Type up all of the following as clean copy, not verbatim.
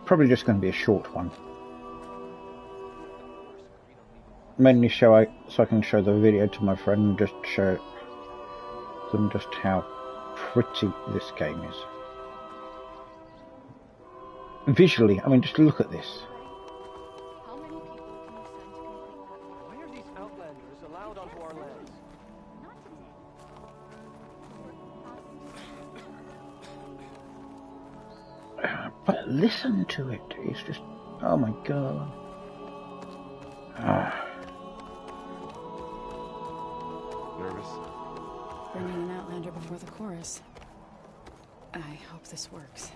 Probably just going to be a short one. Mainly so I can show the video to my friend and just show them just how pretty this game is. Visually, I mean, just look at this. How many people can you send to complete that? Why are these outlanders allowed onto our lands? Not today. But listen to it. It's just, oh my god. Nervous? Bringing an outlander before the chorus. I hope this works.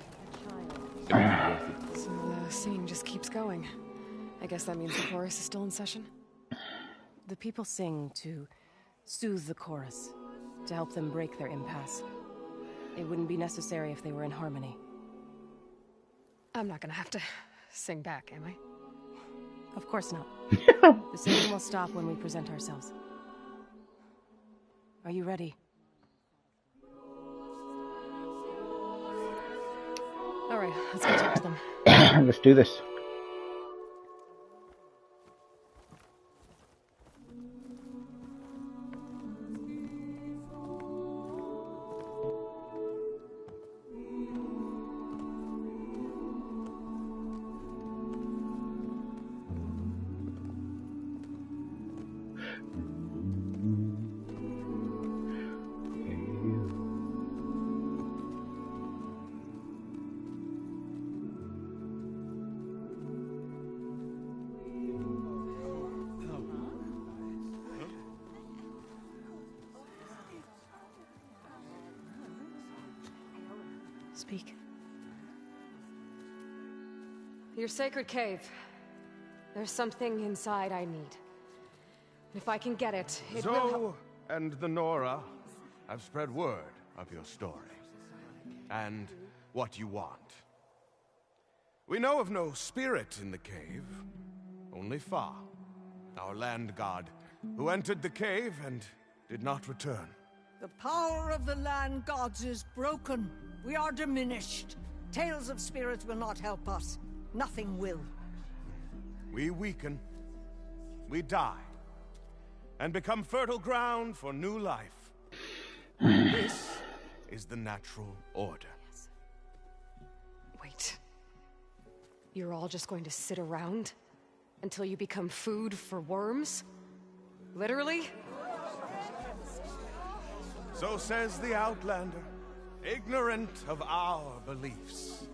It'll be worth it. So the singing just keeps going. I guess that means the chorus is still in session? The people sing to soothe the chorus, to help them break their impasse. It wouldn't be necessary if they were in harmony. I'm not gonna have to sing back, am I? Of course not. The singing will stop when we present ourselves. Are you ready? All right, let's go talk to them. Let's do this. Speak. Your sacred cave. There's something inside I need. If I can get it, it will help. Zoe and the Nora have spread word of your story. And what you want. We know of no spirit in the cave. Only Fa, our land god, who entered the cave and did not return. The power of the land gods is broken. We are diminished. Tales of spirits will not help us. Nothing will. We weaken. We die. And become fertile ground for new life. This is the natural order. Wait. You're all just going to sit around until you become food for worms? Literally? So says the Outlander, ignorant of our beliefs.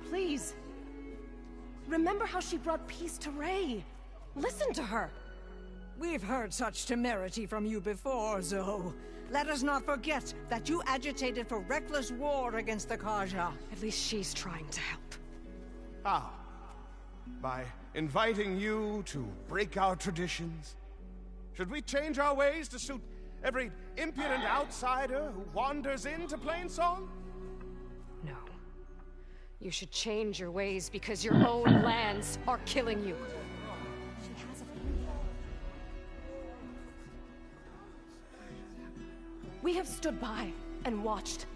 Please. Remember how she brought peace to Ray. Listen to her. We've heard such temerity from you before, Zoe. Let us not forget that you agitated for reckless war against the Kaja. At least she's trying to help. How? By inviting you to break our traditions? Should we change our ways to suit every impudent outsider who wanders into Plainsong? No. You should change your ways because your own lands are killing you. We have stood by and watched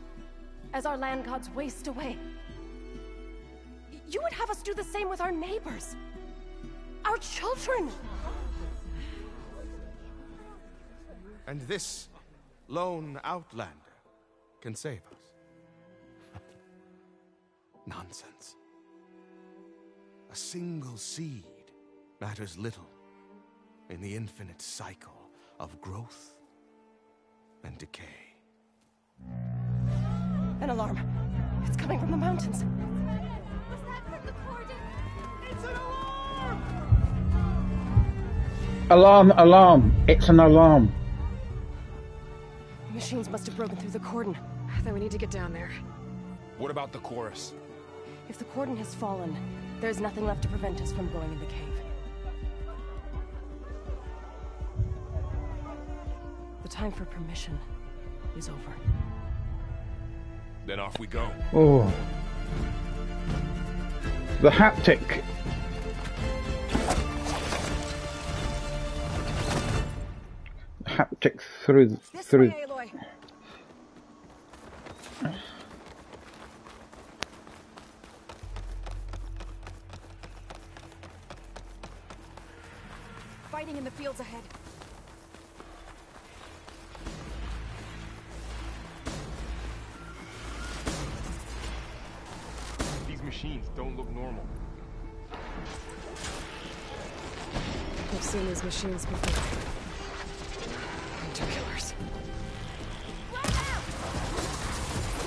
as our land gods waste away. You would have us do the same with our neighbors, our children. And this lone outlander can save us. Nonsense. A single seed matters little in the infinite cycle of growth and decay. An alarm. It's coming from the mountains. Was that from the Cordon? It's an alarm! Alarm, alarm. It's an alarm. The machines must have broken through the cordon. Then we need to get down there. What about the chorus? If the cordon has fallen, there's nothing left to prevent us from going in the cave. The time for permission is over. Then off we go. Oh. The haptic. take through through. Way, Aloy. Fighting in the fields ahead. These machines don't look normal. I've seen these machines before. Hunter killers.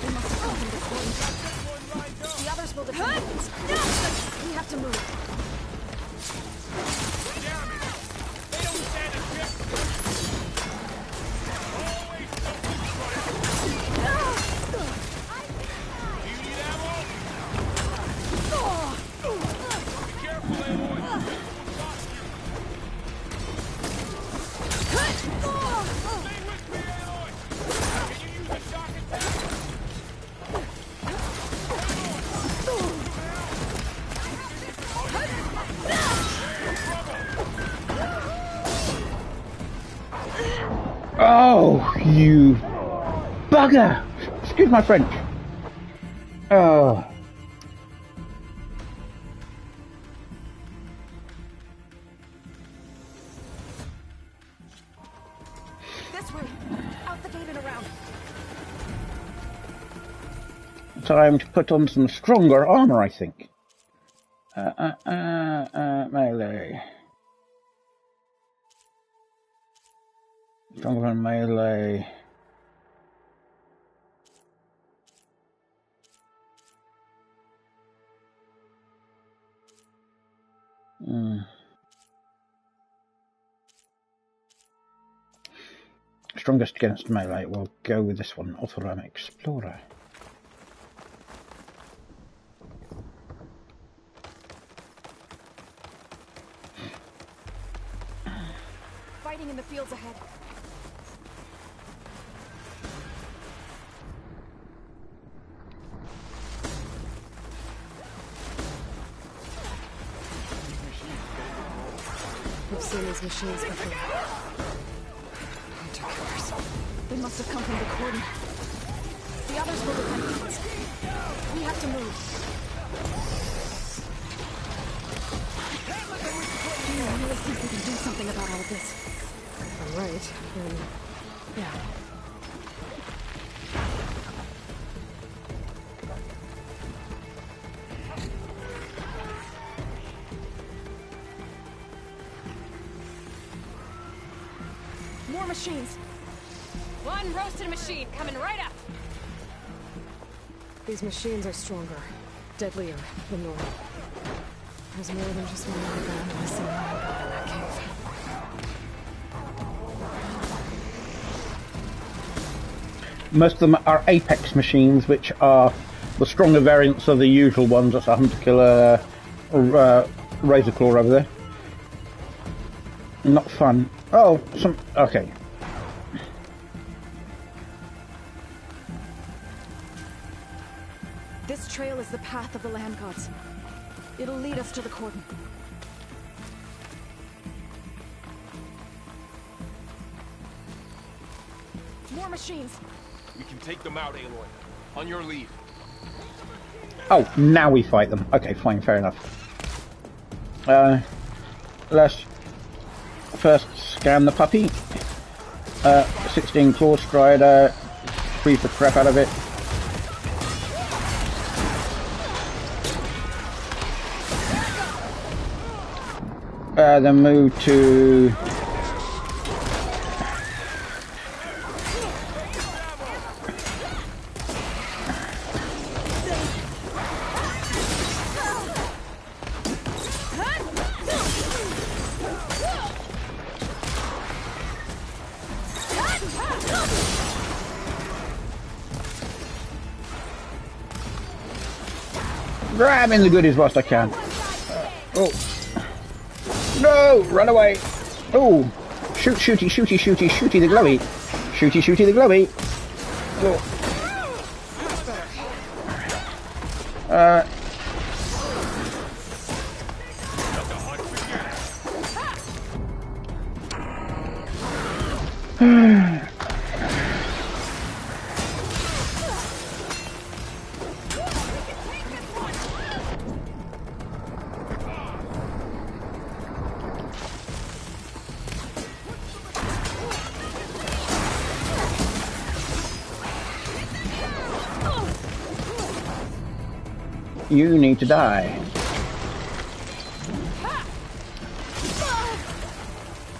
We must have come from the corner. The others will defend. We have to move. They don't stand a chance. Always something right. Do you need ammo? Be careful, Aloy. Stay with me, Aloy. Can you use a shock attack? Oh, you bugger! Excuse my French. Oh. This way. Out the gate and around. Time to put on some stronger armor, I think. Melee. Stronger than melee. Strongest against melee. We'll go with this one. Othram Explorer. Fighting in the fields ahead. I've seen these machines before. Hunter killers. They must have come from the cordon. The others will defend us. We have to move. Do you really think we can do something about all of this? I'm right, then... yeah. More machines. One roasted machine coming right up! These machines are stronger, deadlier than normal. There's more than just one man in that cave. Most of them are Apex machines, which are the stronger variants of the usual ones. That's a Hunter Killer, Razor Claw over there. Not fun. Oh, okay. This trail is the path of the land gods. It'll lead us to the cordon. More machines. We can take them out, Aloy. On your lead. Oh, now we fight them. Okay, fine, fair enough. Let's first scan the puppy. 16 Claw Strider. Freeze the crap out of it. Then move to... grabbing the goodies whilst I can. Oh. No! Run away! Oh! Shoot, shooty, shooty, shooty, shooty the glowy! Shooty, shooty the glowy! Oh. You need to die.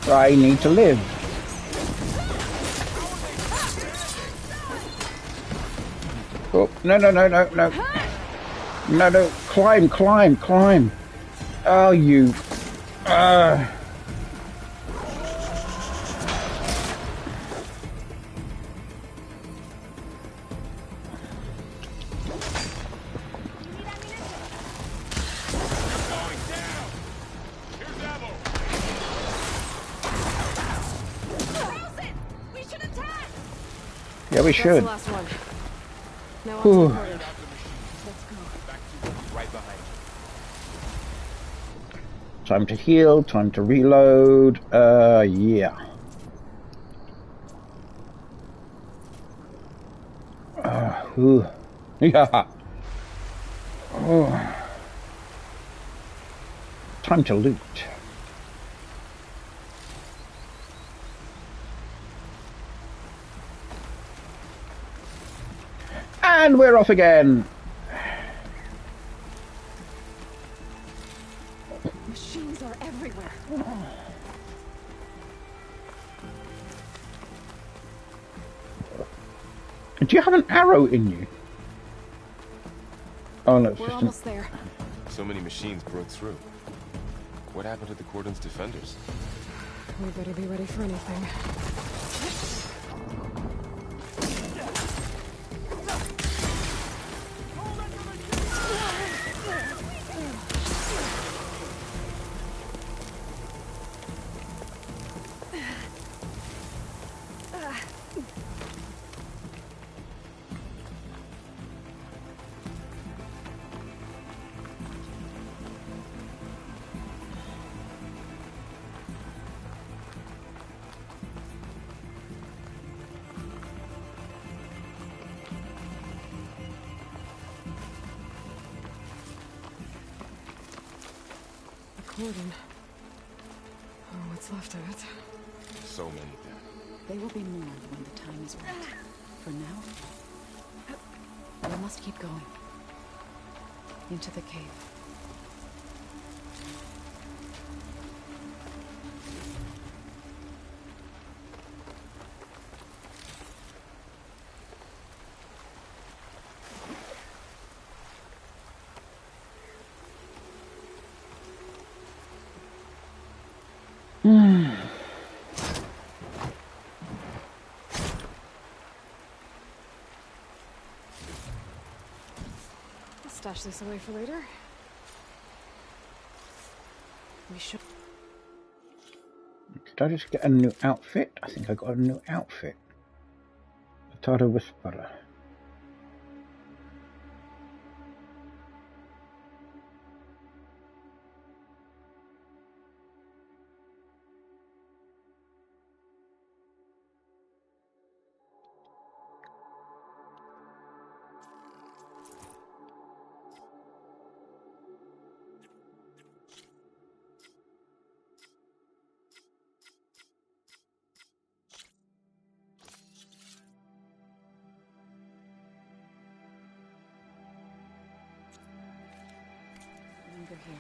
I need to live. Oh, no, no, no, no, no. No, no, climb, climb, climb. Oh, you... Yeah, we That's should. the last one. Now on Whew. to the corridor. Let's go. Right behind you. Time to heal, time to reload. Yeah. Ooh. Yeah. Oh. Time to loot. And we're off again. Machines are everywhere. Do you have an arrow in you? Oh no, it's We're just almost there. So many machines broke through. What happened to the Cordon's defenders? We better be ready for anything. Cordon. Oh, what's left of it. So many dead. They will be mourned when the time is right. For now, we must keep going. Into the cave. I'll stash this away for later. We should. Did I just get a new outfit? I think I got a new outfit. Potato Whisperer. Linger here.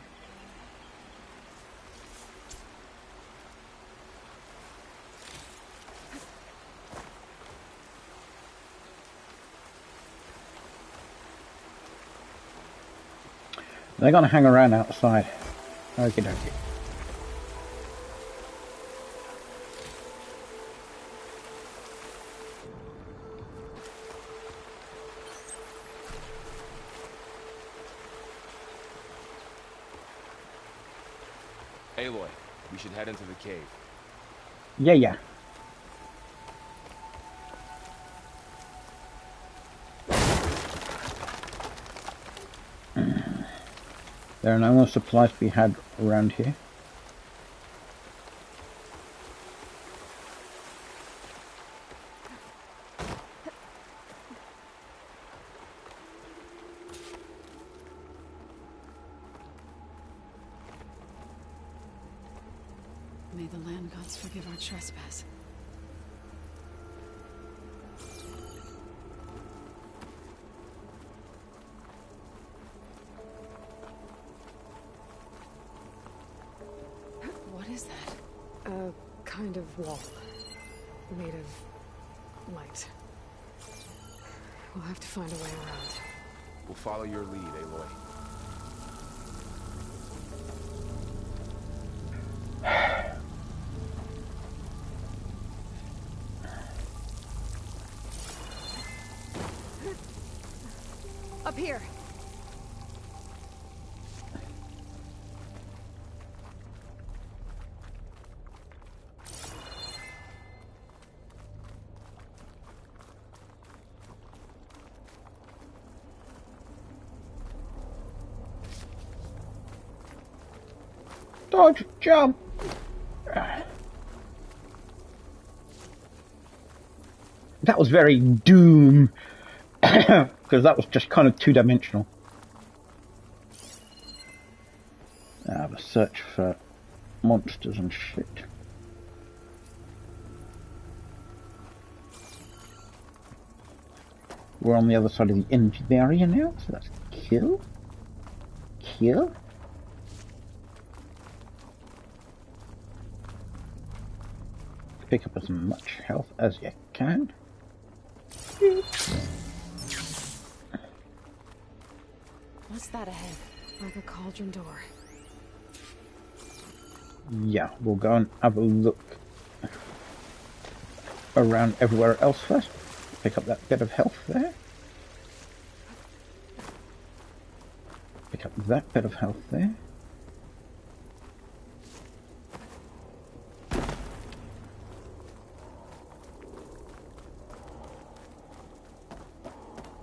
They're gonna hang around outside. Okie dokie. Aloy, we should head into the cave. Yeah, yeah. There are no more supplies to be had around here. May the land gods forgive our trespass. is that? A kind of wall. Made of light. We'll have to find a way around. We'll follow your lead, Aloy. Up here. Dodge, jump. That was very Doom, because that was just kind of two-dimensional. I have a search for monsters and shit. We're on the other side of the energy barrier now, so that's kill. Kill. Pick up as much health as you can. What's that ahead? Like a cauldron door. Yeah, we'll go and have a look around everywhere else first. Pick up that bit of health there. Pick up that bit of health there.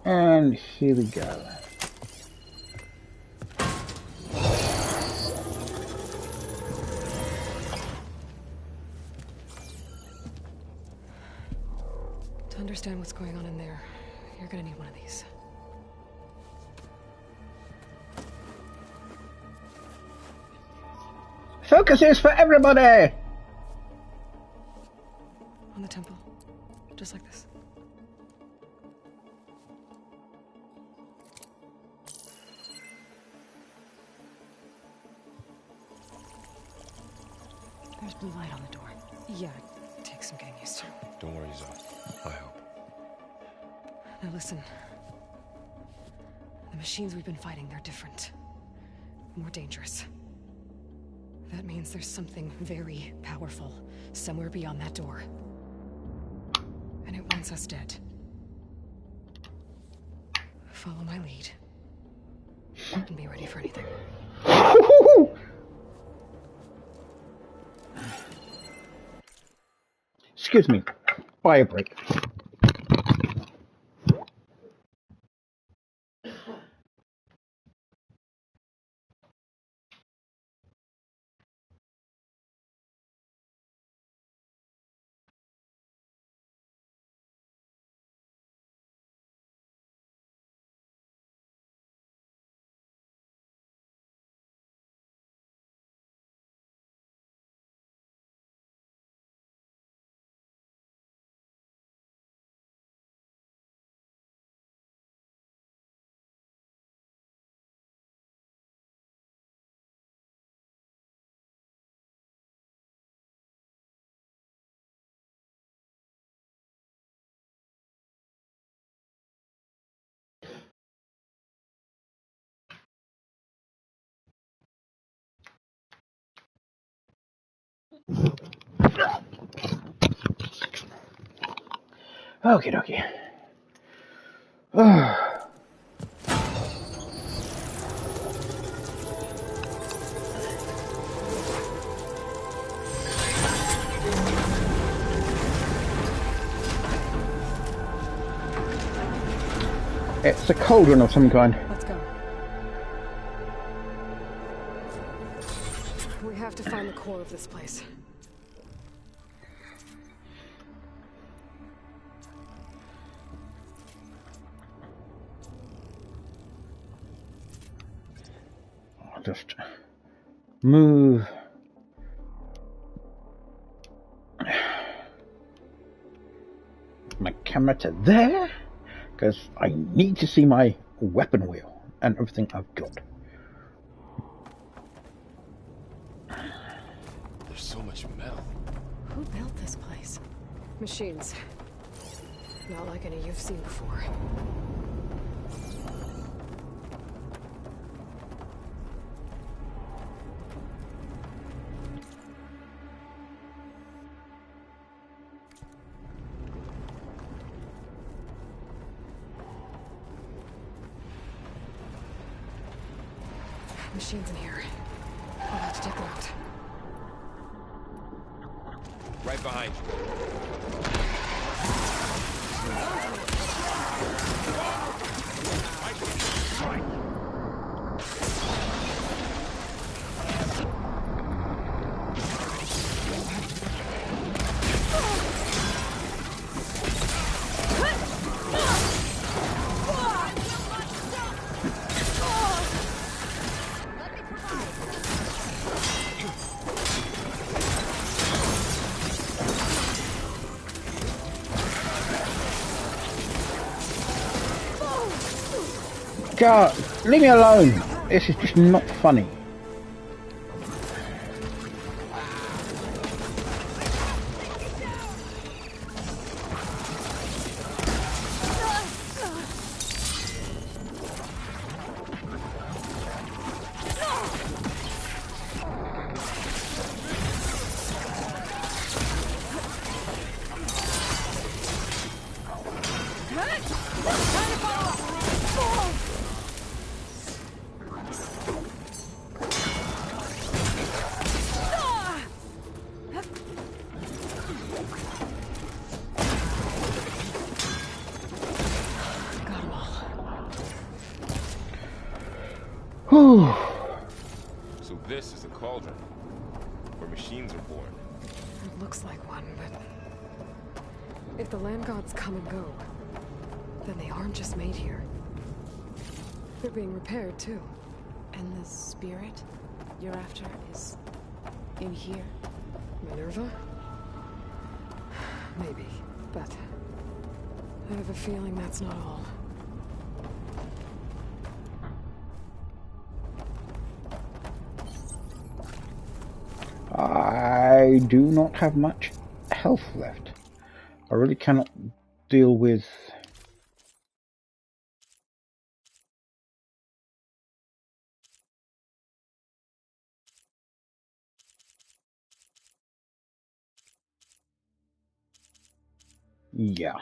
And here we go. To understand what's going on in there, you're gonna need one of these. Focus is for everybody! On the temple. Just like this. There's blue light on the door. Yeah, it takes some getting used to. Don't worry, Zoe. I hope. Now listen. The machines we've been fighting, they're different. More dangerous. That means there's something very powerful somewhere beyond that door. And it wants us dead. Follow my lead. And be ready for anything. Excuse me. Fire break. Okie dokie. It's a cauldron of some kind. Let's go. We have to find the core of this place. I'll just move my camera to there, because I need to see my weapon wheel and everything I've got. There's So much metal. Who built this place? Machines. Not like any you've seen before. Machines in here. I'll have to take them out. Right behind you. God, leave me alone. This is just not funny. So this is a cauldron, where machines are born. It looks like one, but if the land gods come and go, then they aren't just made here. They're being repaired too. And the spirit you're after is in here? Minerva? Maybe, but I have a feeling that's not all. I do not have much health left. I really cannot deal with... Yeah.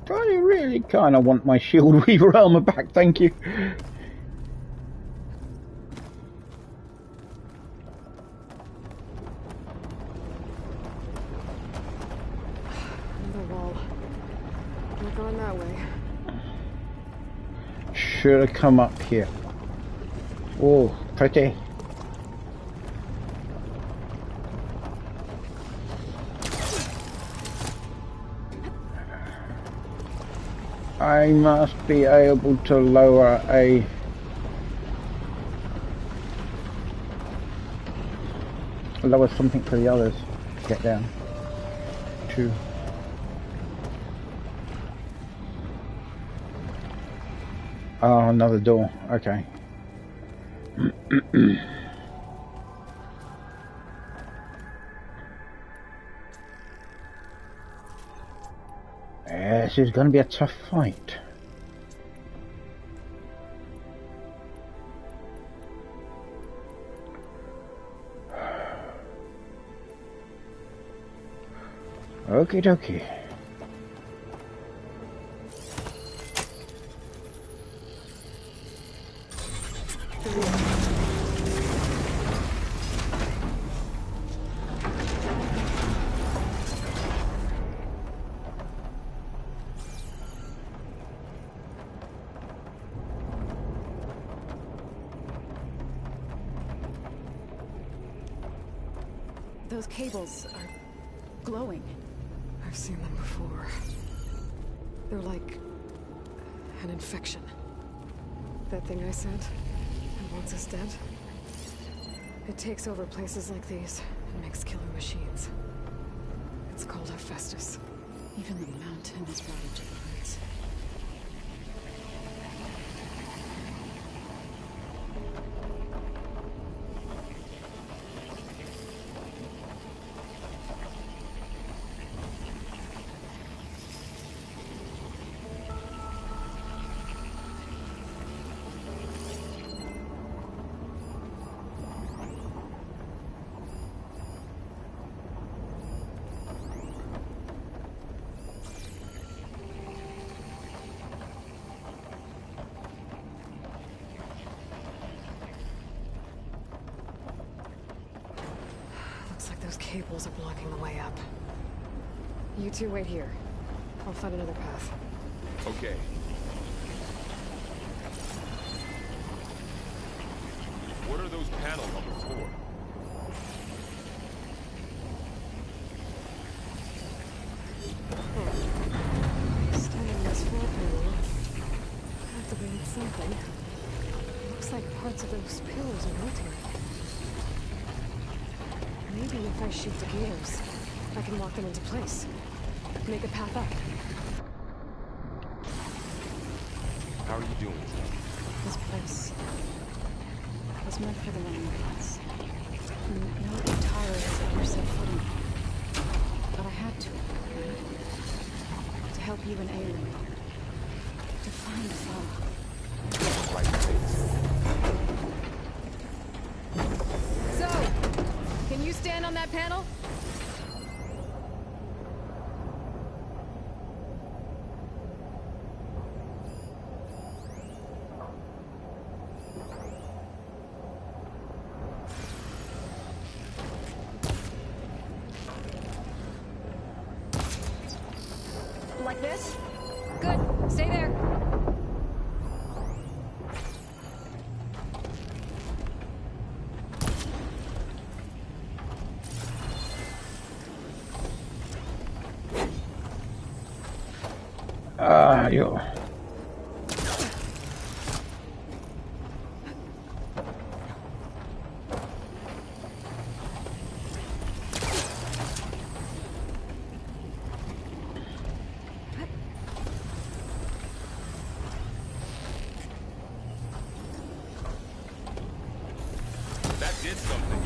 I really kind of want my Shield Weaver armor back, thank you. Another wall. Not going that way. Should have come up here. Oh, pretty. I must be able to lower a... lower something for the others to get down to. Oh, another door. Okay. This is going to be a tough fight. Okie dokie. Those cables are glowing. I've seen them before. They're like an infection. That thing I sent, and wants us dead. It takes over places like these and makes killer machines. It's called Hephaestus. Even the mountain is rotted to the roots. Looks like those cables are blocking the way up. You two wait here. I'll find another path. Okay. What are those panels on the floor? Standing in this floor panel, activated something. Looks like parts of those pillars are rotating. Maybe if I shoot the gears, I can lock them into place. Make a path up. How are you doing? This place was meant for the Landlords. No Utara has ever set foot in it. But I had to. To help you and Aaron. To find Zara. Right place. So, can you stand on that panel? Like this? Good. Stay there. You. That did something.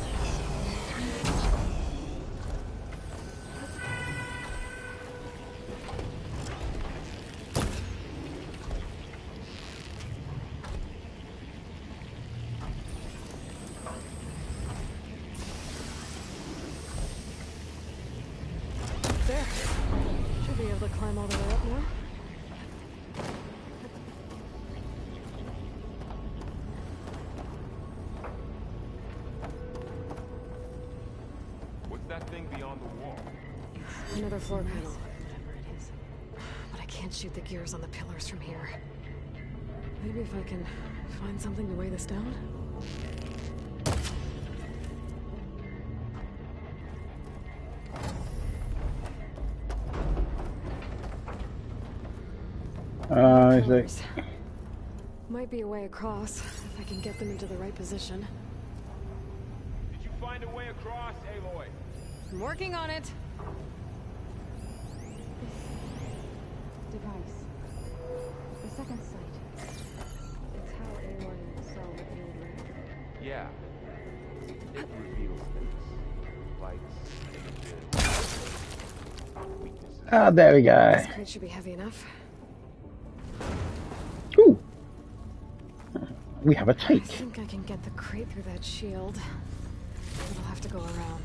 There. Should be able to climb all the way up now. What's that thing beyond the wall? Another floor panel. But I can't shoot the gears on the pillars from here. Maybe if I can find something to weigh this down? Is it? Pillars. Might be a way across, if I can get them into the right position. Did you find a way across, Aloy? I'm working on it. Device. The second sight. It's how Aloy saw what the old read. Yeah. It reveals things. Lights, images, weaknesses. Ah, there we go. This crate should be heavy enough. Ooh. We have a I take. think I can get the crate through that shield. It'll have to go around.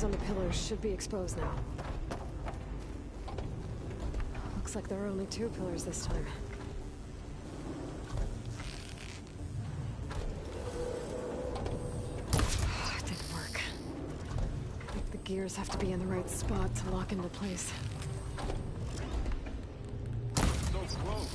gears on the pillars should be exposed now. Looks like there are only 2 pillars this time. It didn't work. I think the gears have to be in the right spot to lock into place. So close.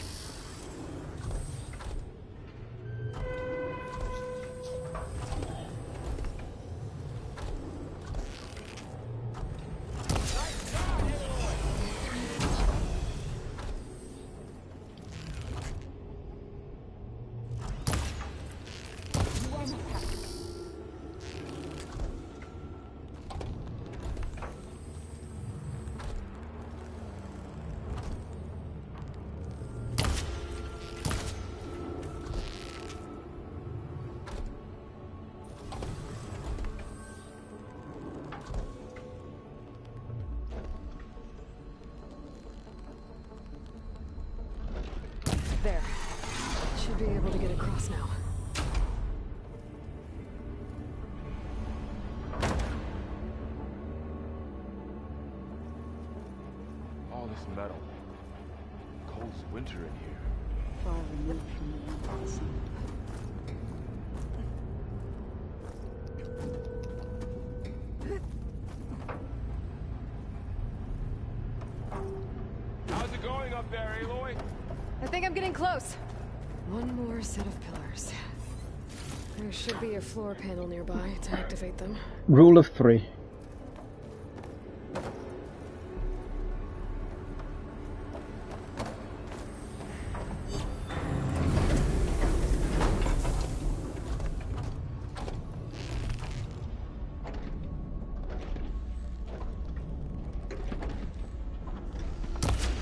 There. Should be able to get across now. All this metal. Cold as winter in here. Far removed from the warmth of the sun. How's it going up there, Aloy? I think I'm getting close. One more set of pillars. There should be a floor panel nearby to activate them. Rule of 3.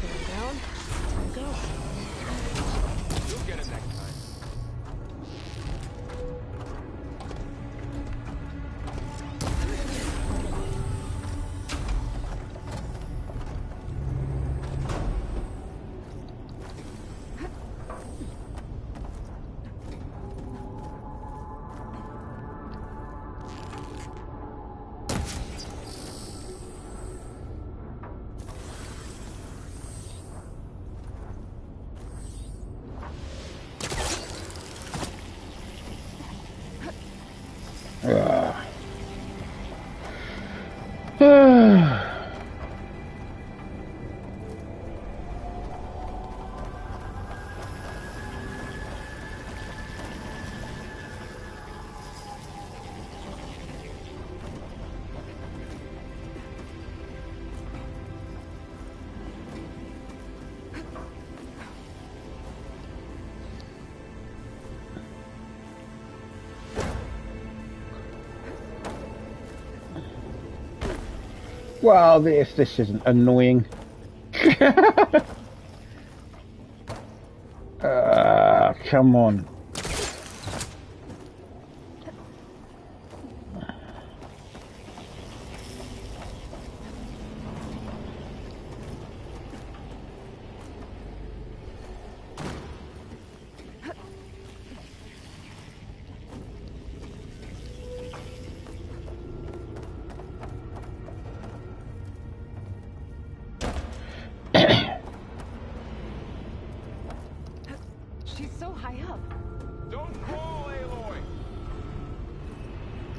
Going down. Time to go. You'll get it next time. Well, if this isn't annoying. Come on. She's so high up. Don't fall, Aloy!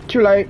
Too late.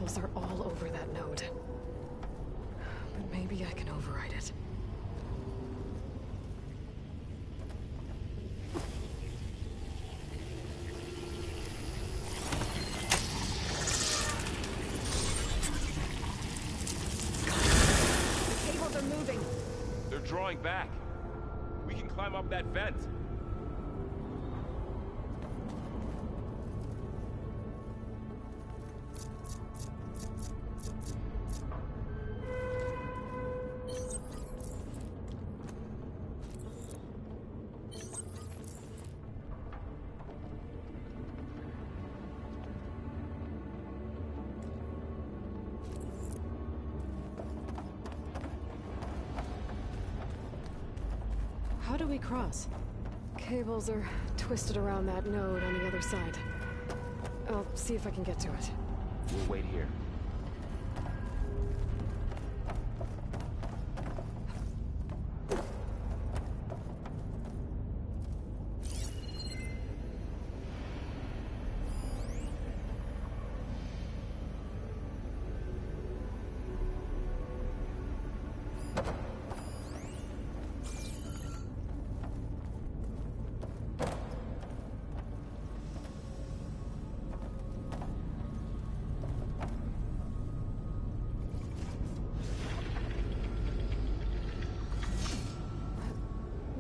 cables are all over that node. But maybe I can override it. The cables are moving. They're drawing back. We can climb up that vent. How do we cross? Cables are twisted around that node on the other side. I'll see if I can get to it. We'll wait here.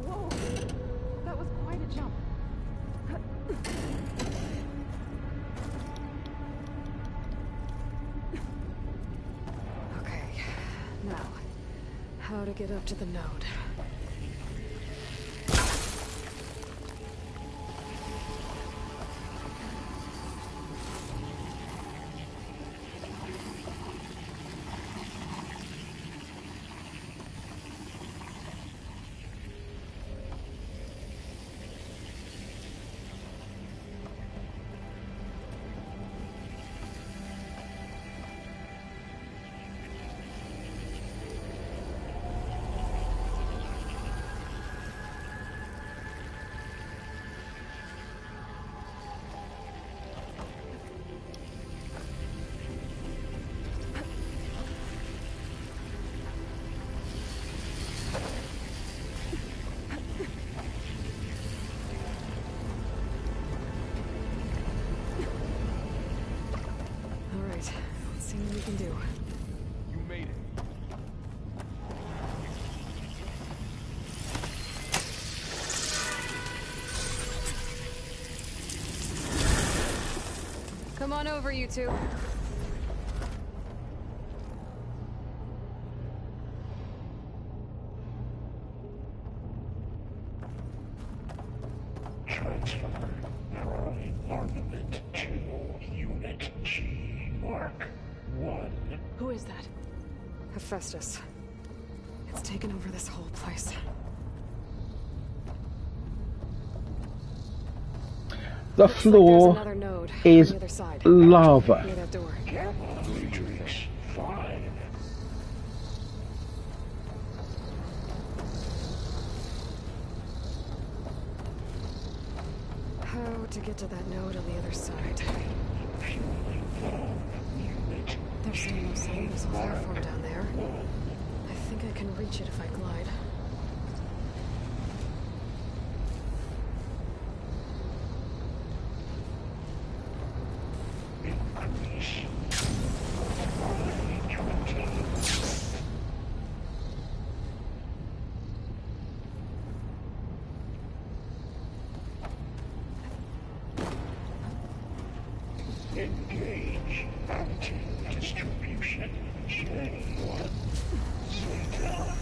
Whoa! That was quite a jump. Okay, now, how to get up to the node? All right, let's see what we can do. You made it. Come on over, you two. Transfer Prime Armament to Unit G Mark 1. Who is that? Hephaestus. It's taken over this whole place. The Looks like there's floor another node is on the other side. lava. Near that door. Matrix 5. How to get to that node on the other side? Fueling valve Unit There's no sign there's a platform down there. I think I can reach it if I glide. increase. 520. Engage anti-distribution J1 Zeta.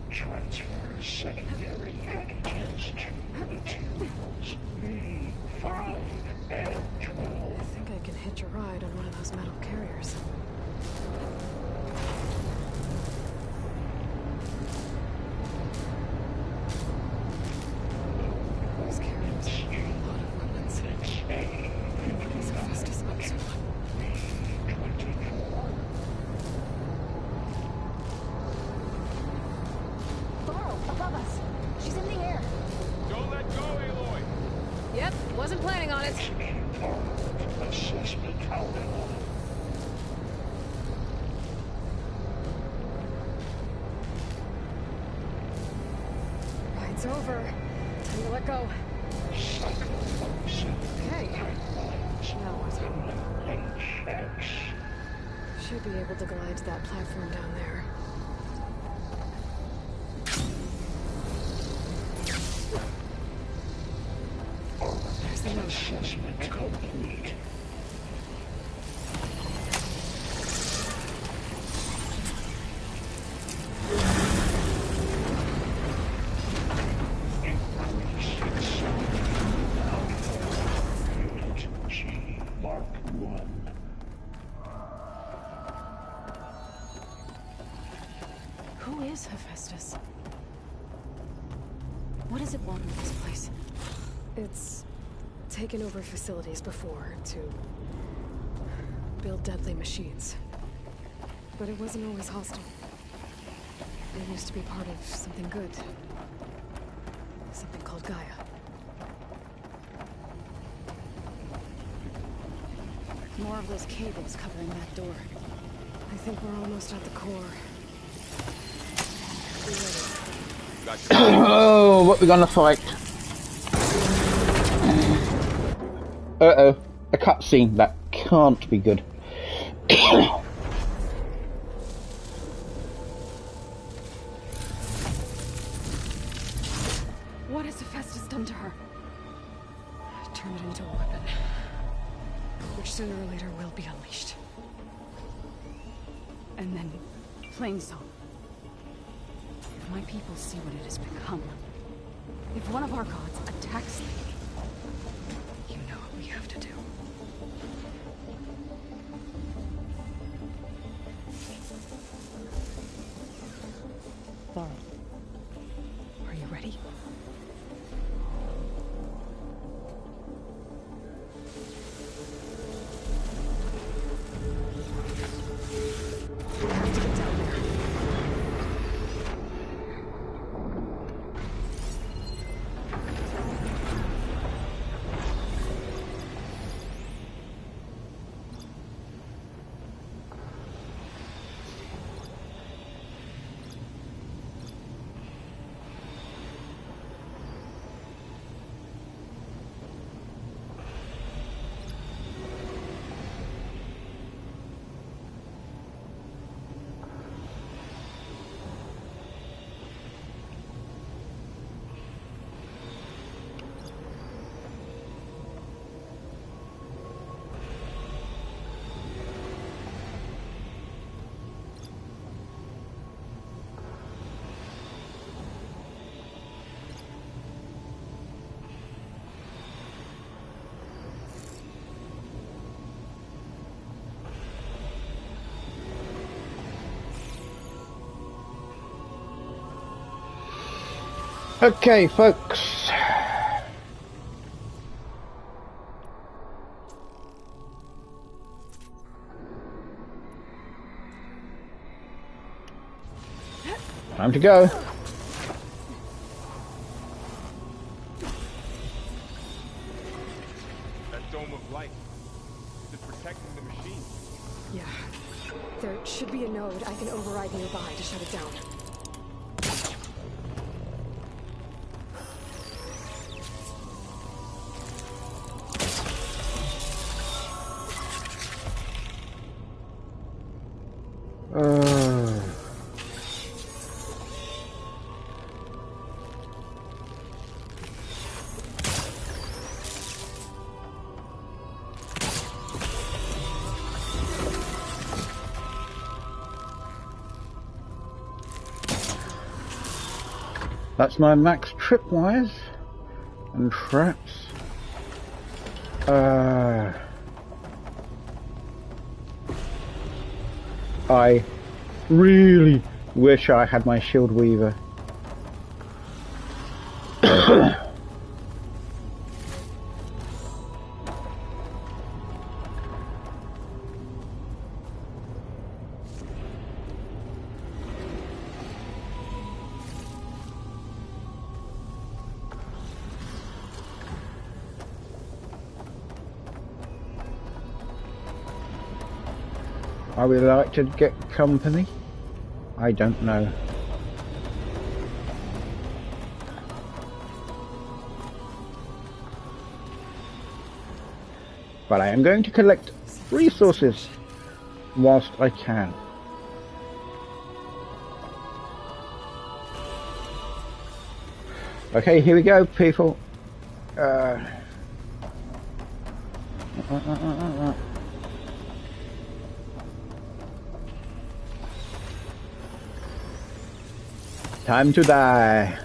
Transfer secondary packages to materials B5 and 12. I think I can hitch a ride on one of those metal carriers. Those carriers have a lot of weapons. What is Hephaestus up to? Varl, up Wasn't planning on it. Assess me counting on it. Ride's over. Time to let go. Okay. Now what? Should be able to glide to that platform down there. There's the note. Assessment complete. Unit G Mark 1. Who is Hephaestus? What does it want in this place? It's taken over facilities before to build deadly machines. But it wasn't always hostile. It used to be part of something good. Something called Gaia. More of those cables covering that door. I think we're almost at the core. Be ready. Oh, what we gonna fight? Uh-oh. A cutscene. That can't be good. What has Hephaestus done to her? Turned it into a weapon, which sooner or later will be unleashed. And then, Plainsong. If my people see what it has become, if one of our gods attacks them, you know what we have to do. Laurel, are you ready? We have to get down there. Okay, folks. Time to go. That dome of light. Is it protecting the machine? Yeah. There should be a node I can override nearby to shut it down. That's my max tripwires and traps. I really wish I had my shield weaver. I would like to get company. I don't know. But I am going to collect resources whilst I can. Okay, here we go, people. Time to die.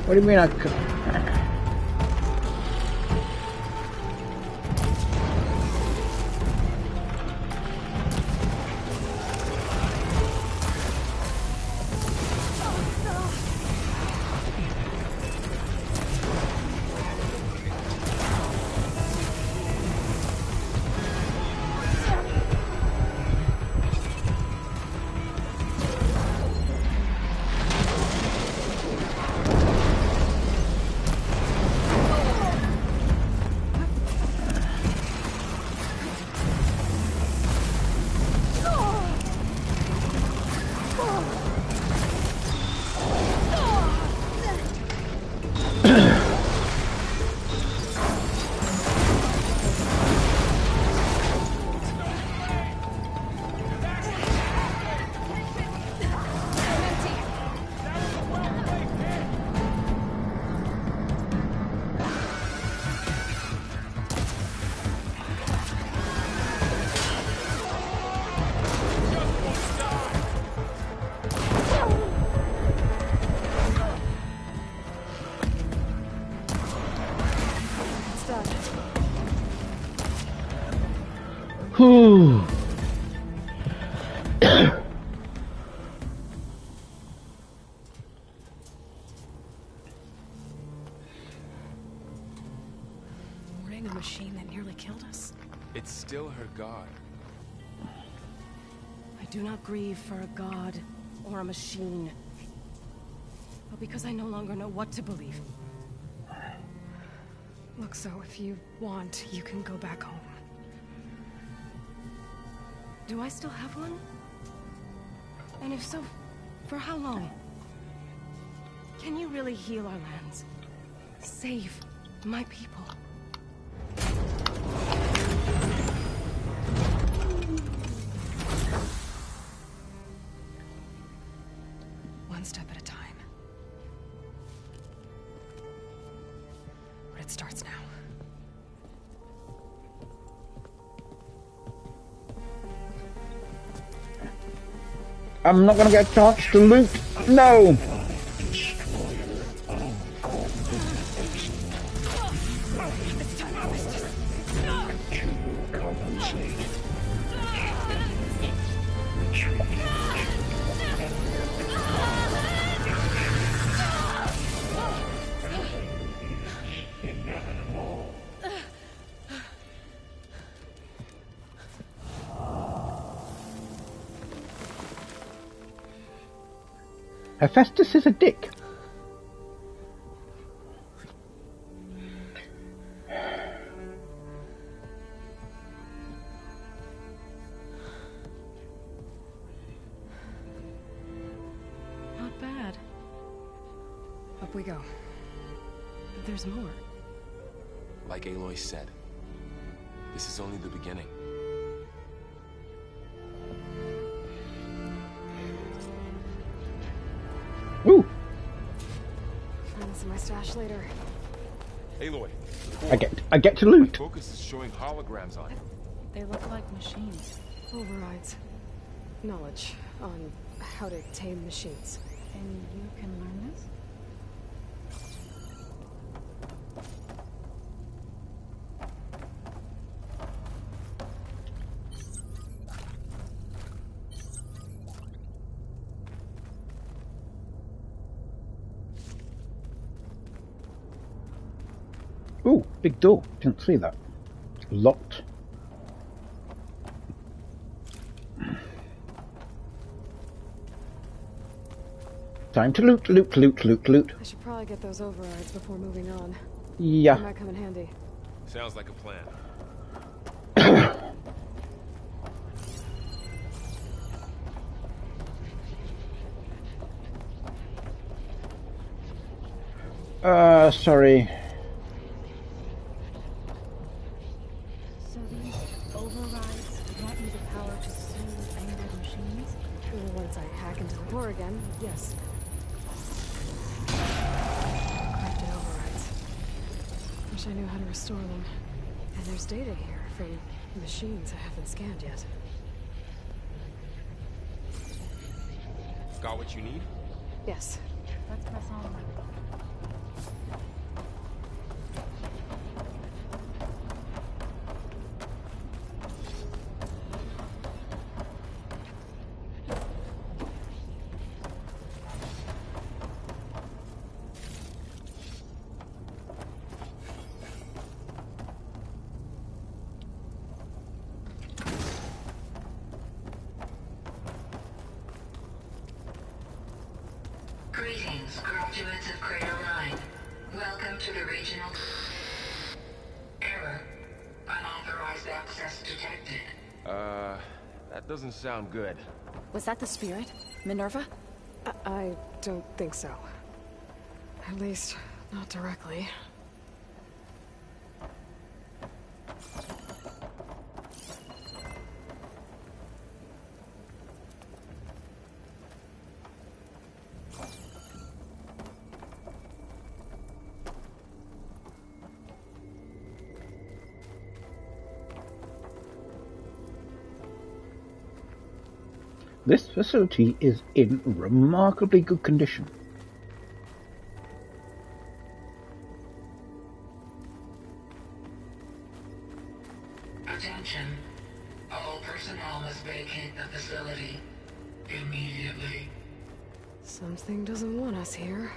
What do you mean I could? Whew. Mourning a machine that nearly killed us? It's still her god. I do not grieve for a god or a machine, but because I no longer know what to believe. Look, so if you want, you can go back home. Do I still have one? And if so, for how long? Can you really heal our lands? Save my people? One step at a time. But it starts now. I'm not gonna get a chance to loot. No! Hephaestus is a dick. Not bad. Up we go. But there's more. Like Aloy said, this is only the beginning. Ooh, Find this in my stash later. Aloy, I get to loot. focus is showing holograms on it. They look like machines. Overrides. Knowledge on how to tame machines. And you can learn this? Ooh, big door. Didn't see that. Locked. Time to loot, loot, loot, loot, loot. I should probably get those overrides before moving on. They Yeah. might come in handy. Sounds like a plan. Sorry. So these overrides grant you the power to soothe angered machines? Well, once I hack into the door again, yes. Crafted overrides. Wish I knew how to restore them. And there's data here from machines I haven't scanned yet. Got what you need? Yes. Let's press on. Greetings, graduates of Crater Rhine. Welcome to the regional... Error. Unauthorized access detected. That doesn't sound good. Was that the spirit? Minerva? I don't think so. At least, not directly. This facility is in remarkably good condition. Attention. All personnel must vacate the facility immediately. Something doesn't want us here.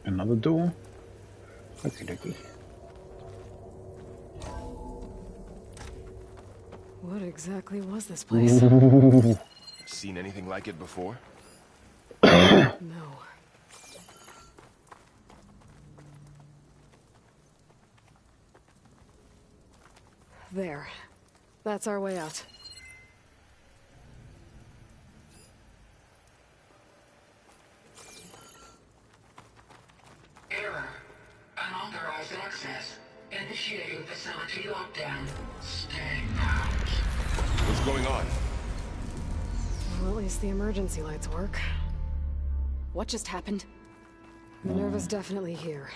Another door. Okie dokie. What exactly was this place? Seen anything like it before? No. There. That's our way out. Error. Unauthorized access. Initiating facility lockdown. Stay out. What's going on? Well, at least the emergency lights work. What just happened? Minerva's definitely here.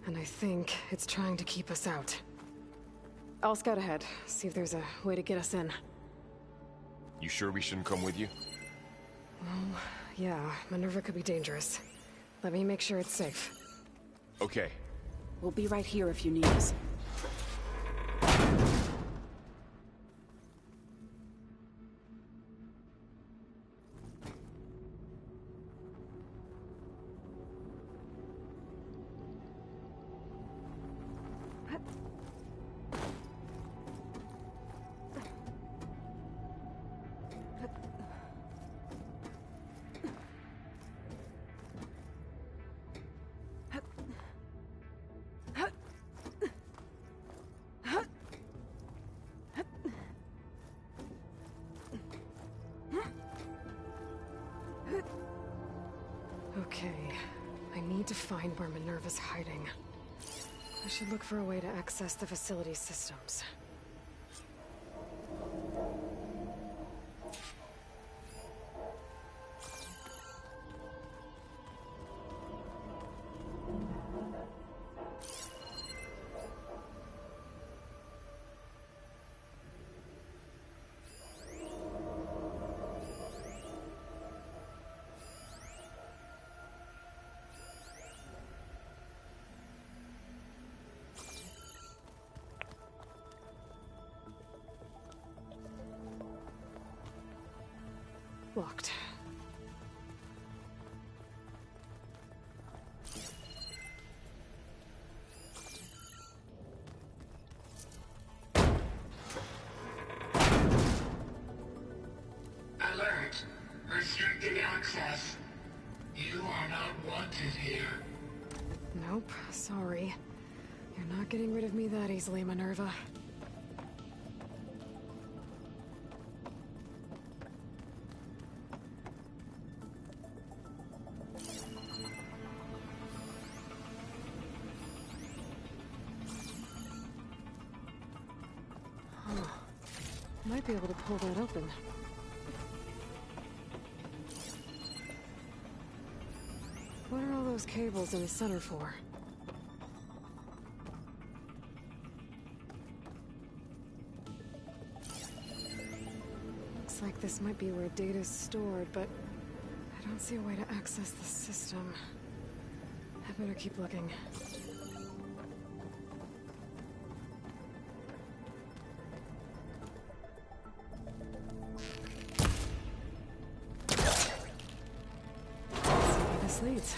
And I think it's trying to keep us out. I'll scout ahead, see if there's a way to get us in. You sure we shouldn't come with you? Well, yeah, Minerva could be dangerous. Let me make sure it's safe. Okay. We'll be right here if you need us. need to find where Minerva's hiding. I should look for a way to access the facility's systems. Locked. Alert! Restricted access. You are not wanted here. Nope, sorry. You're not getting rid of me that easily, Minerva. Might be able to pull that open. What are all those cables in the center for? Looks like this might be where data's stored, but I don't see a way to access the system. I better keep looking. Leads.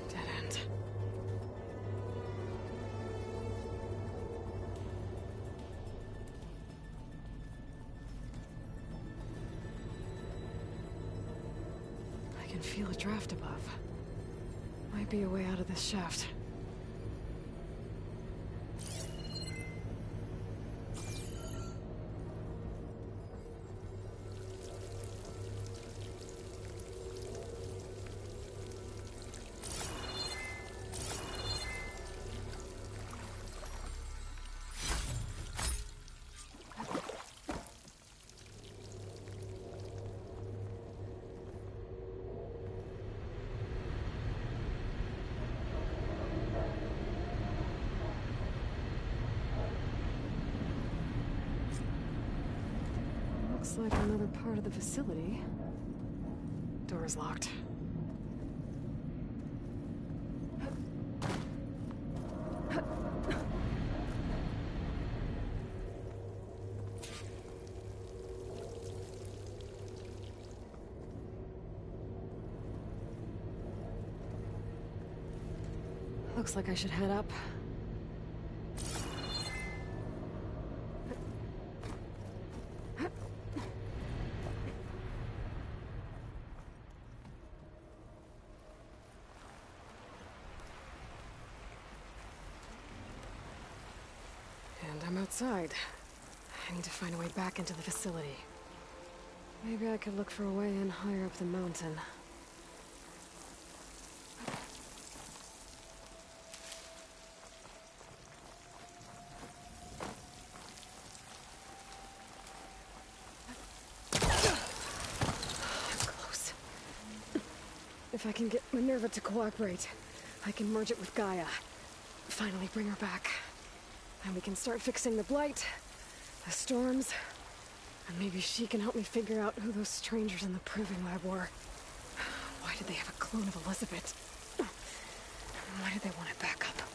Dead end. I can feel a draft above. Might be a way out of this shaft. Looks like another part of the facility. Door's locked. Looks like I should head up. And I'm outside. I need to find a way back into the facility. Maybe I could look for a way in higher up the mountain. Close. If I can get Minerva to cooperate, I can merge it with Gaia. Finally bring her back. And we can start fixing the Blight, the storms, and maybe she can help me figure out who those strangers in the Proving Lab were. Why did they have a clone of Elizabeth? And why did they want it back up?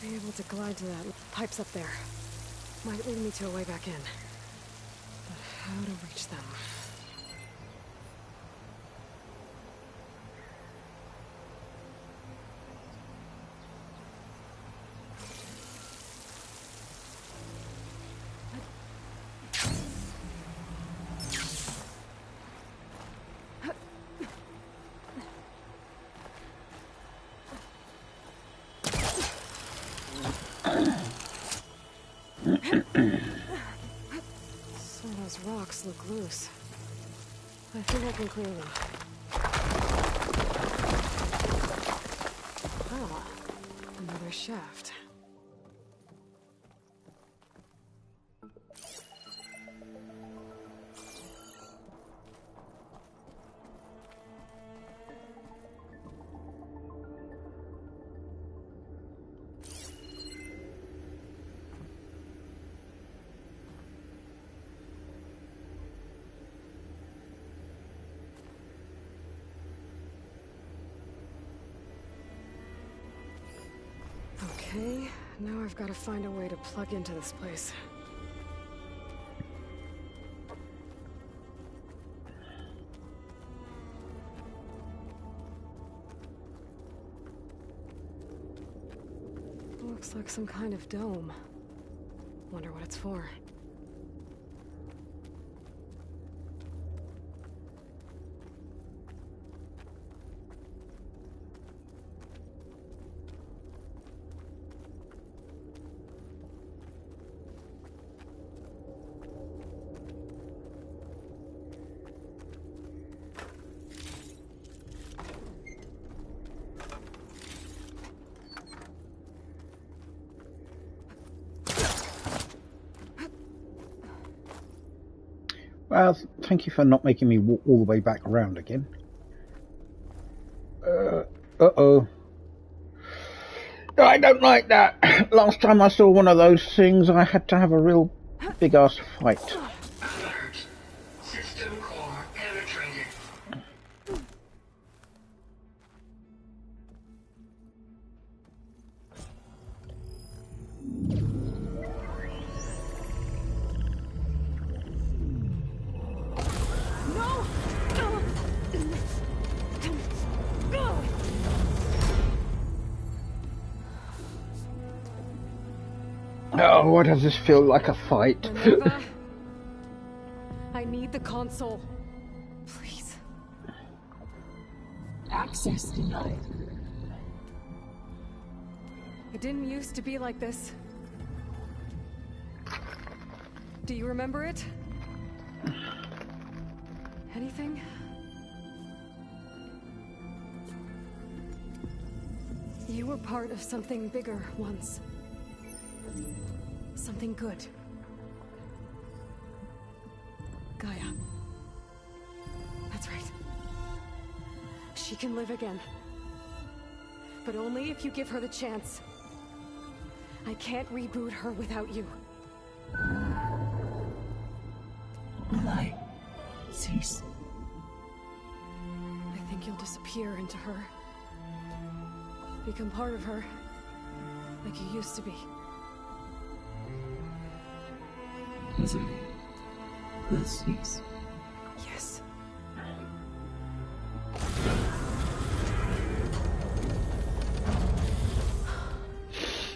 Should be able to glide to that. Pipes up there. Might lead me to a way back in. But how to reach them? Some of those rocks look loose. I think I can clear them. Ah, another shaft. Okay, now I've got to find a way to plug into this place. Looks like some kind of dome. Wonder what it's for. Well, thank you for not making me walk all the way back around again. Uh-oh. I don't like that. Last time I saw one of those things, I had to have a real big-ass fight. Alert. System core penetrated. Oh, why does this feel like a fight? Minerva, I need the console. Please. Access denied. It didn't used to be like this. Do you remember it? Anything? You were part of something bigger once. Something good. Gaia. That's right. She can live again. But only if you give her the chance. I can't reboot her without you. Light. Cease. I think you'll disappear into her. Become part of her. Like you used to be. Misery will cease. Yes.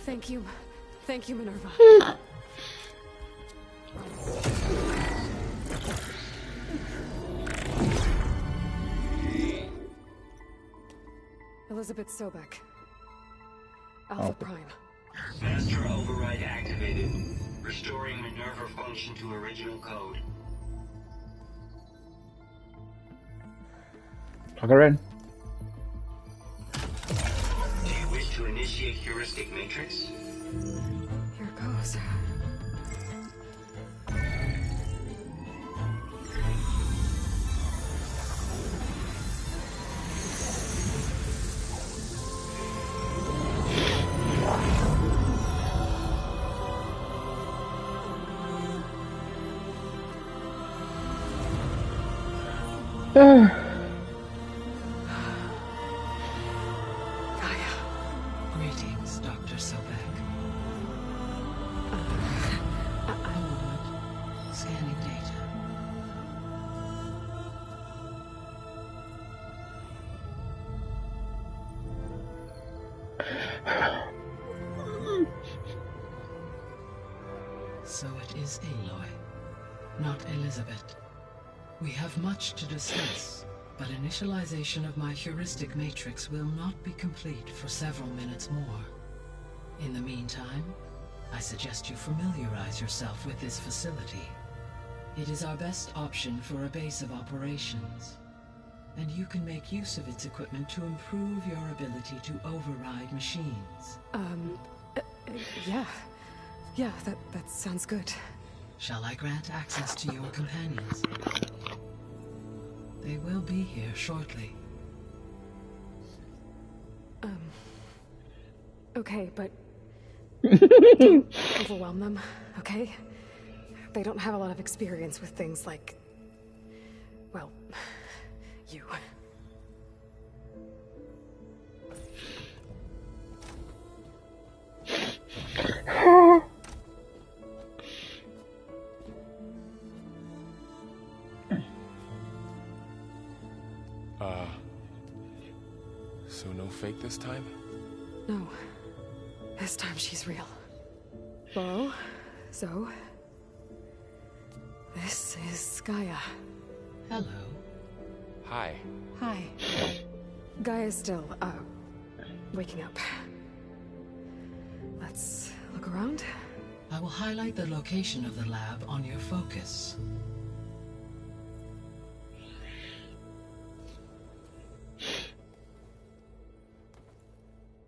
Thank you. Thank you, Minerva. Elizabeth Sobek. Alpha Prime. Master override activated. Restoring Minerva function to original code. Plug her in. Do you wish to initiate heuristic matrix? Here goes. Gaia. Greetings, Dr. Sobek. is Aloy, not Elizabeth. We have much to discuss, but initialization of my heuristic matrix will not be complete for several minutes more. In the meantime, I suggest you familiarize yourself with this facility. It is our best option for a base of operations, and you can make use of its equipment to improve your ability to override machines. Yeah. Yeah, that sounds good. Shall I grant access to your companions? They will be here shortly. Okay, but don't overwhelm them, okay? They don't have a lot of experience with things like, well, you. So no fake this time? No. This time she's real. Hello, Zoe. This is Gaia. Hello. Hi. Hi. Gaia's still, waking up. Let's look around. I will highlight the location of the lab on your focus.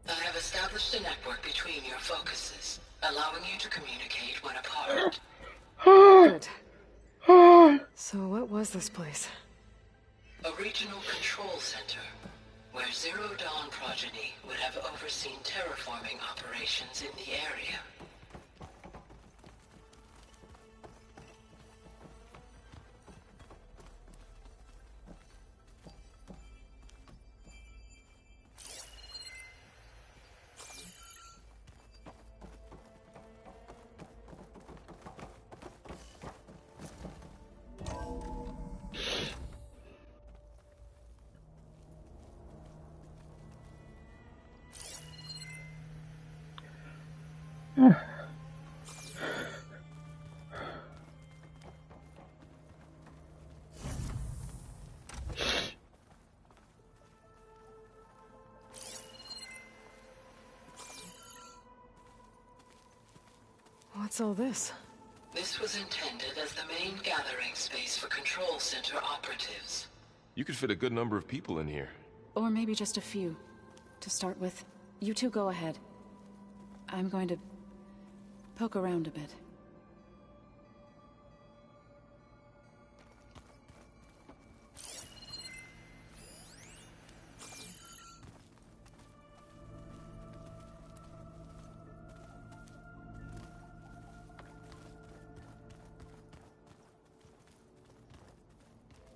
I have established a network between your focuses, allowing you to communicate when apart. Good. So what was this place? A regional control center, where Zero Dawn progeny would have overseen terraforming operations in the area. What's all this? This was intended as the main gathering space for control center operatives. You could fit a good number of people in here. Or maybe just a few. To start with, you two go ahead. I'm going to poke around a bit.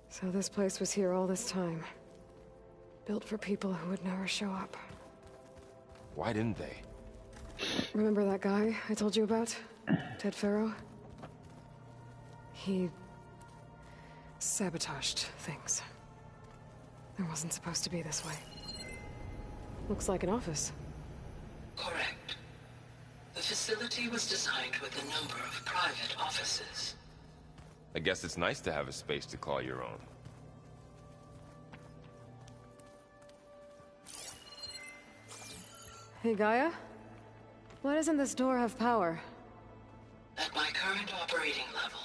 So this place was here all this time. Built for people who would never show up. Why didn't they? Remember that guy I told you about? Ted Faro? He sabotaged things. It wasn't supposed to be this way. Looks like an office. Correct. The facility was designed with a number of private offices. I guess it's nice to have a space to call your own. Hey, Gaia? Why doesn't this door have power? At my current operating level,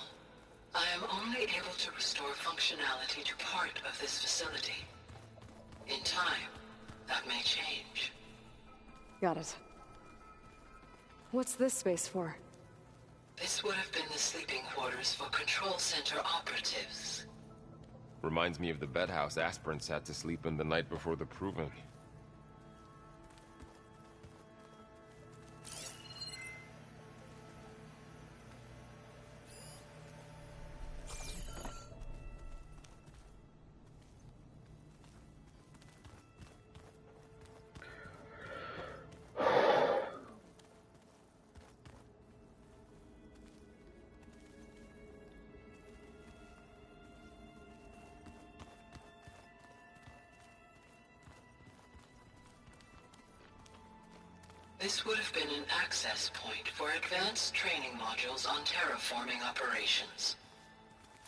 I am only able to restore functionality to part of this facility. In time, that may change. Got it. What's this space for? This would have been the sleeping quarters for control center operatives. Reminds me of the bedhouse aspirants had to sleep in the night before the proving. This would have been an access point for advanced training modules on terraforming operations.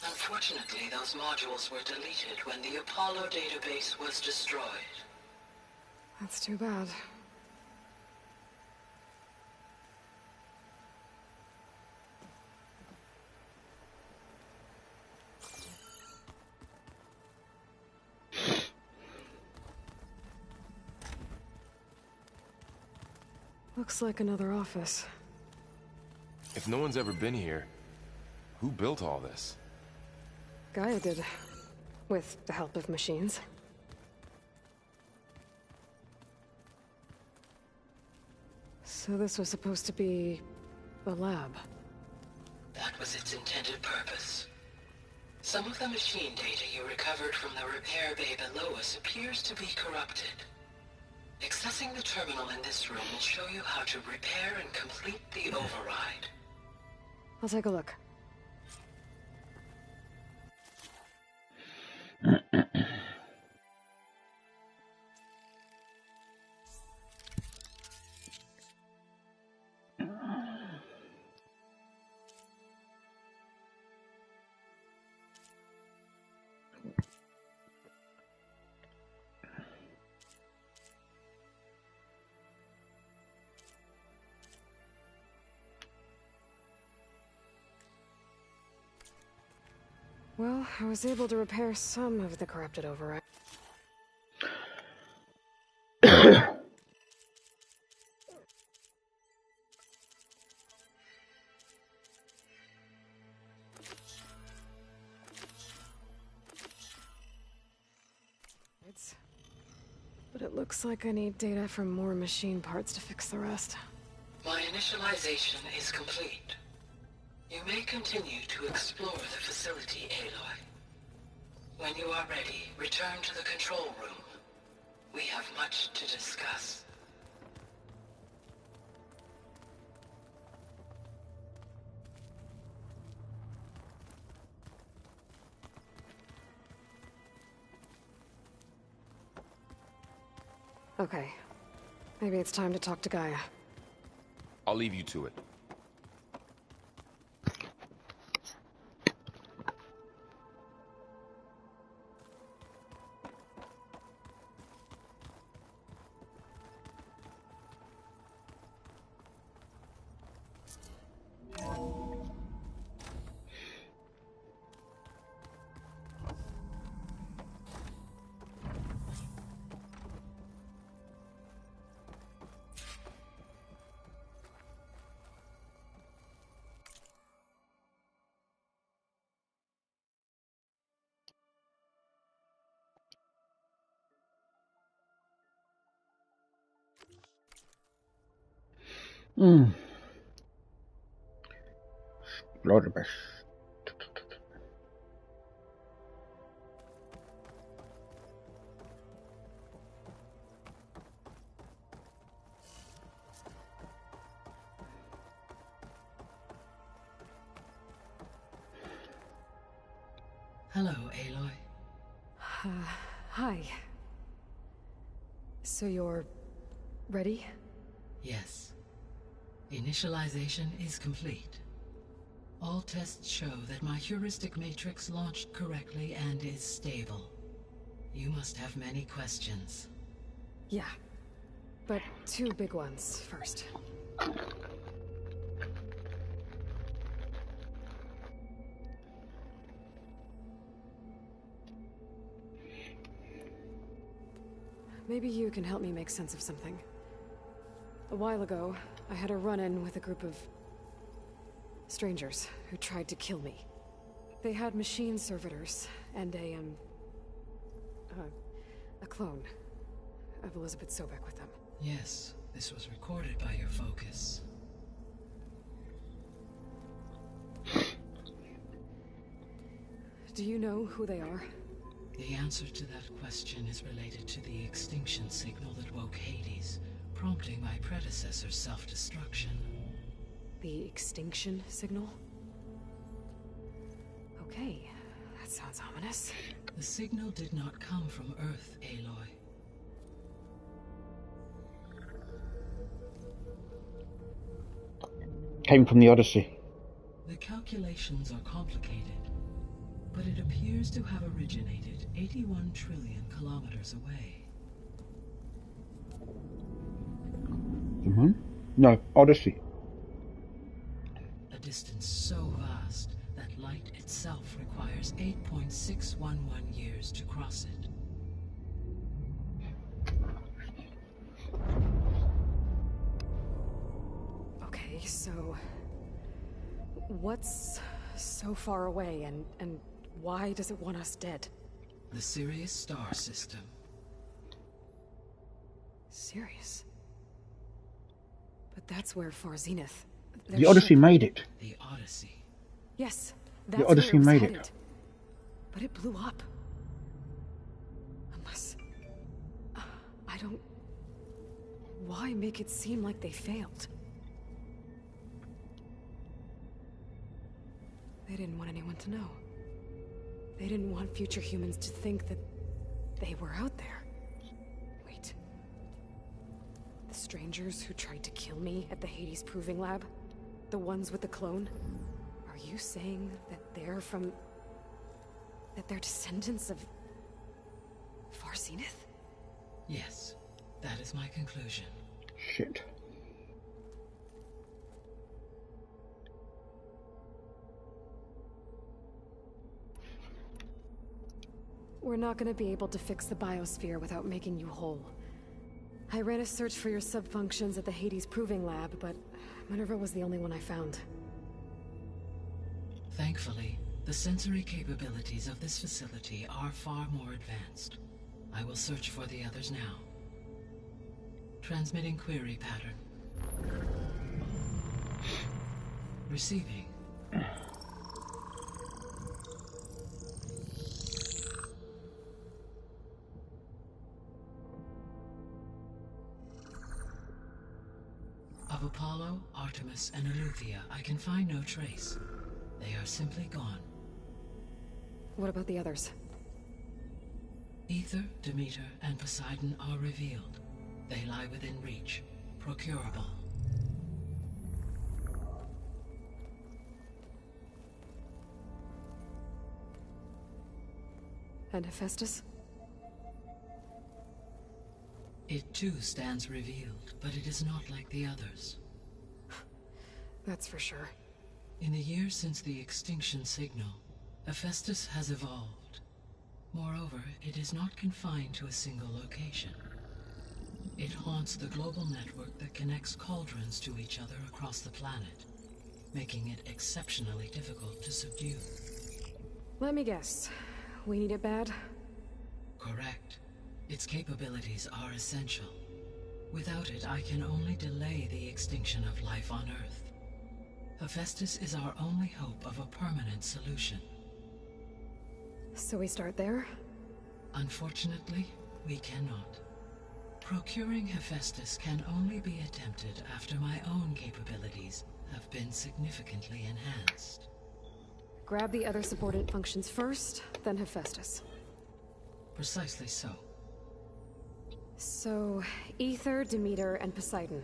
Unfortunately, those modules were deleted when the Apollo database was destroyed. That's too bad. Looks like another office. If no one's ever been here, who built all this? Gaia did. With the help of machines. So this was supposed to be a lab. That was its intended purpose. Some of the machine data you recovered from the repair bay below us appears to be corrupted. Accessing the terminal in this room will show you how to repair and complete the override. I'll take a look. Well, I was able to repair some of the corrupted override. But it looks like I need data from more machine parts to fix the rest. My initialization is complete. You may continue to explore the facility, Aloy. When you are ready, return to the control room. We have much to discuss. Okay. Maybe it's time to talk to Gaia. I'll leave you to it. Explorer. Hello, Aloy. Hi. So you're ready? Yes. Initialization is complete. All tests show that my heuristic matrix launched correctly and is stable. You must have many questions. Yeah. But two big ones first. Maybe you can help me make sense of something. A while ago, I had a run-in with a group of strangers who tried to kill me. They had machine servitors and a clone of Elizabeth Sobek with them. Yes, this was recorded by your focus. Do you know who they are? The answer to that question is related to the extinction signal that woke Hades, prompting my predecessor's self-destruction. The extinction signal? Okay, that sounds ominous. The signal did not come from Earth, Aloy. came from the Odyssey. The calculations are complicated, but it appears to have originated 81 trillion kilometers away. Mm-hmm. No, Odyssey. A distance so vast that light itself requires 8.611 years to cross it. Okay, so what's so far away and why does it want us dead? The Sirius star system. Sirius? But that's where Far Zenith... The Odyssey made it. The Odyssey. Yes, that's The Odyssey where it was made headed. it. But it blew up. Unless... I don't... Why make it seem like they failed? They didn't want anyone to know. They didn't want future humans to think that they were out there. Wait. The strangers who tried to kill me at the Hades Proving Lab? The ones with the clone? Are you saying that they're from... that they're descendants of... Far Zenith? Yes, that is my conclusion. Shit. We're not gonna be able to fix the biosphere without making you whole. I ran a search for your subfunctions at the Hades Proving Lab, but Minerva was the only one I found. Thankfully, the sensory capabilities of this facility are far more advanced. I will search for the others now. Transmitting query pattern. Receiving. Of Apollo, Artemis, and Eleuthia, I can find no trace. They are simply gone. What about the others? Aether, Demeter, and Poseidon are revealed. They lie within reach, procurable. And Hephaestus? It too stands revealed, but it is not like the others. That's for sure. In the years since the extinction signal, Hephaestus has evolved. Moreover, it is not confined to a single location. It haunts the global network that connects cauldrons to each other across the planet, making it exceptionally difficult to subdue. Let me guess. We need it bad? Correct. Its capabilities are essential. Without it, I can only delay the extinction of life on Earth. Hephaestus is our only hope of a permanent solution. So we start there? Unfortunately, we cannot. Procuring Hephaestus can only be attempted after my own capabilities have been significantly enhanced. Grab the other subordinate functions first, then Hephaestus. Precisely so. So, Aether, Demeter, and Poseidon.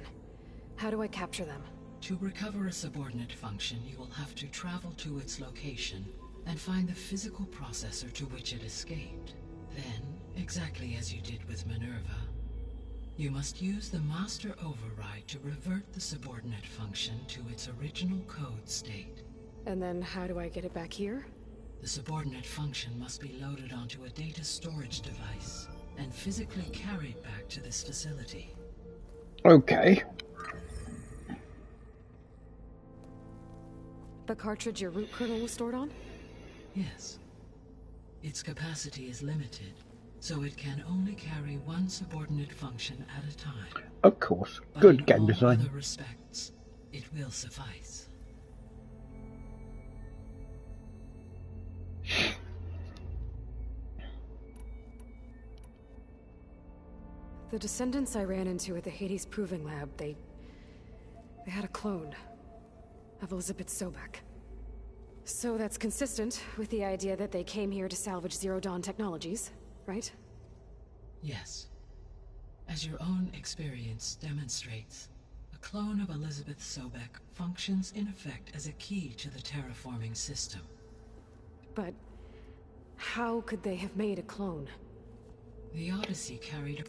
How do I capture them? To recover a subordinate function, you will have to travel to its location and find the physical processor to which it escaped. Then, exactly as you did with Minerva, you must use the Master Override to revert the subordinate function to its original code state. And then how do I get it back here? The subordinate function must be loaded onto a data storage device and physically carried back to this facility. Okay. The cartridge your root kernel was stored on? Yes. Its capacity is limited, so it can only carry one subordinate function at a time. Of course. But Good game in all design. other respects, it will suffice. The descendants I ran into at the Hades Proving Lab, they had a clone of Elizabeth Sobek. So that's consistent with the idea that they came here to salvage Zero Dawn technologies, right? Yes. As your own experience demonstrates, a clone of Elizabeth Sobek functions in effect as a key to the terraforming system. But how could they have made a clone? The Odyssey carried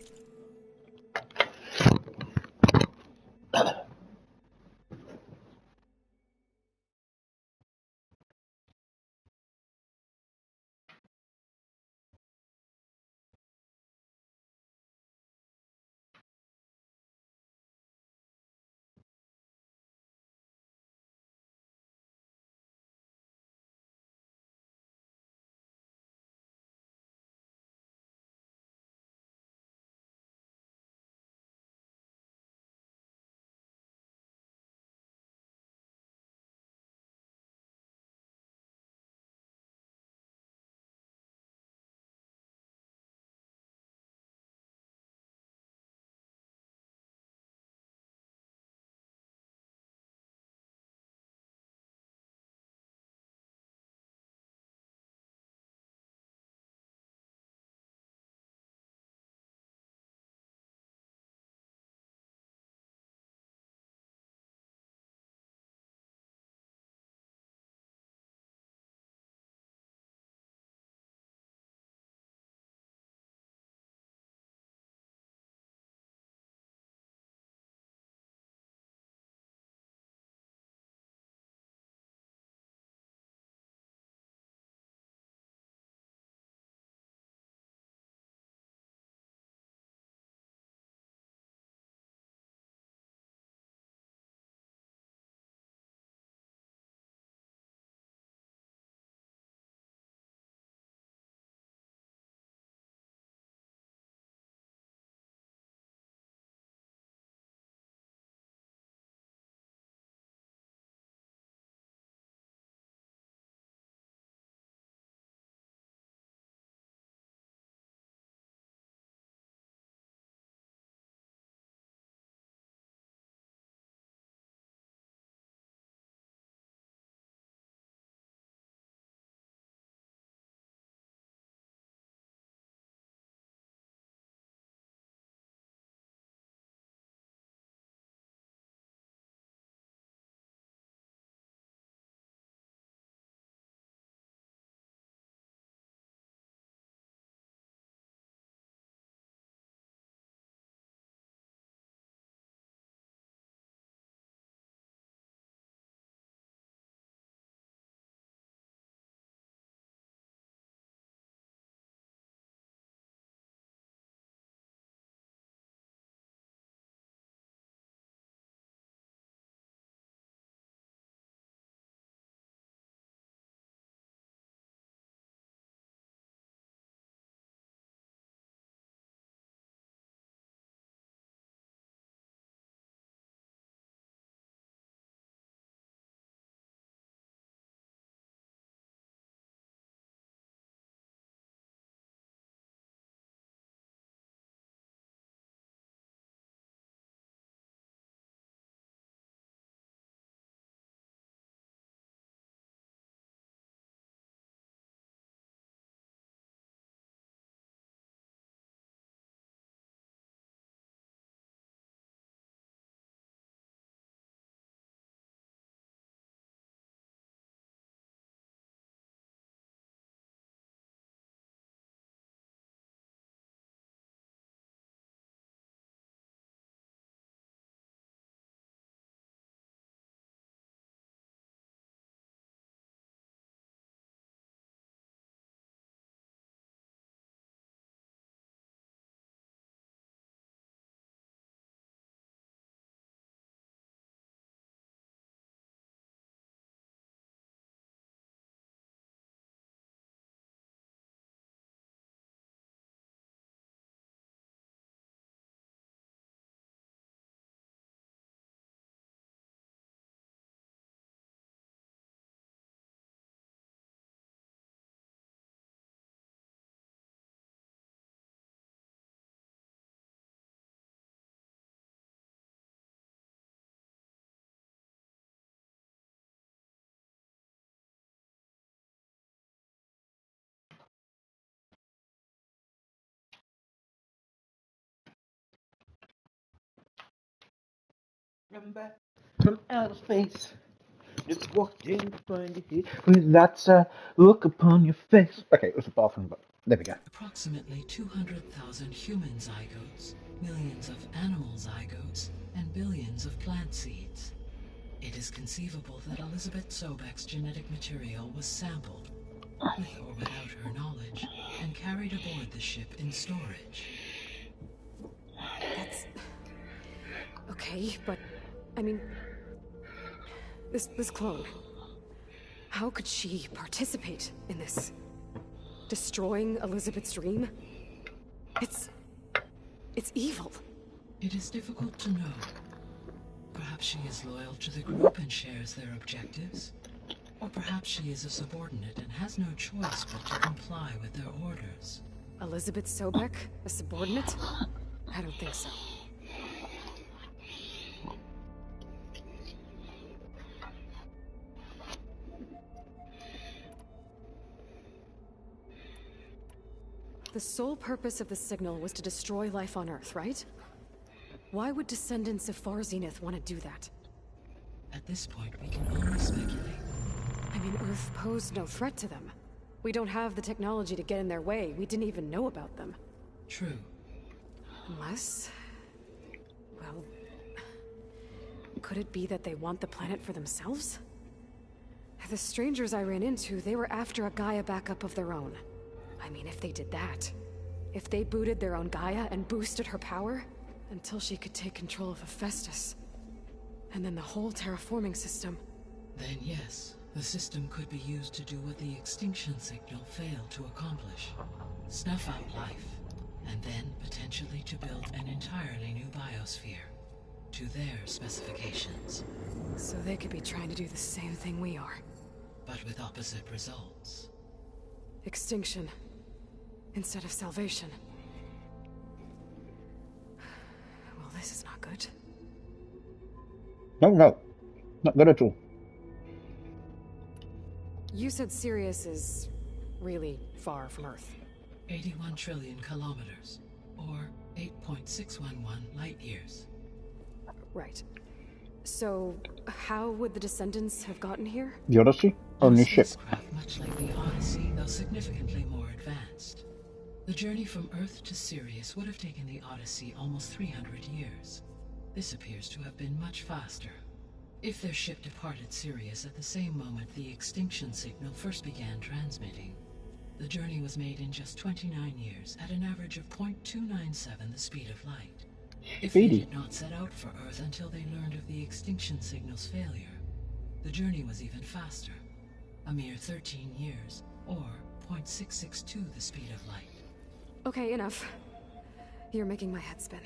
Come back from outer space. Just walked in to find you here with that look upon your face. Okay, it was a bathroom, but there we go. Approximately 200,000 human zygotes, millions of animal zygotes, and billions of plant seeds. It is conceivable that Elizabeth Sobek's genetic material was sampled, with or without her knowledge, and carried aboard the ship in storage. That's... okay, but... I mean... This clone... how could she participate in this? Destroying Elizabeth's dream? It's evil. It is difficult to know. Perhaps she is loyal to the group and shares their objectives. Or perhaps she is a subordinate and has no choice but to comply with their orders. Elizabeth Sobek? A subordinate? I don't think so. The sole purpose of the signal was to destroy life on Earth, right? Why would descendants of Far Zenith want to do that? At this point, we can only speculate. I mean, Earth posed no threat to them. We don't have the technology to get in their way. We didn't even know about them. True. Unless... well... could it be that they want the planet for themselves? The strangers I ran into, they were after a Gaia backup of their own. I mean, if they did that... if they booted their own Gaia and boosted her power... until she could take control of Hephaestus. And then the whole terraforming system... Then yes, the system could be used to do what the extinction signal failed to accomplish. Snuff out life, and then potentially to build an entirely new biosphere. To their specifications. So they could be trying to do the same thing we are. But with opposite results. Extinction. Instead of salvation. Well, this is not good. No, not good at all. You said Sirius is really far from Earth. 81 trillion kilometers, or 8.611 light years. Right. So, how would the descendants have gotten here? The Odyssey? Only ship. Spacecraft much like the Odyssey, though significantly more advanced. The journey from Earth to Sirius would have taken the Odyssey almost 300 years. This appears to have been much faster. If their ship departed Sirius at the same moment the extinction signal first began transmitting, the journey was made in just 29 years at an average of 0.297 the speed of light. If they did not set out for Earth until they learned of the extinction signal's failure, the journey was even faster, a mere 13 years, or 0.662 the speed of light. Okay, enough. You're making my head spin.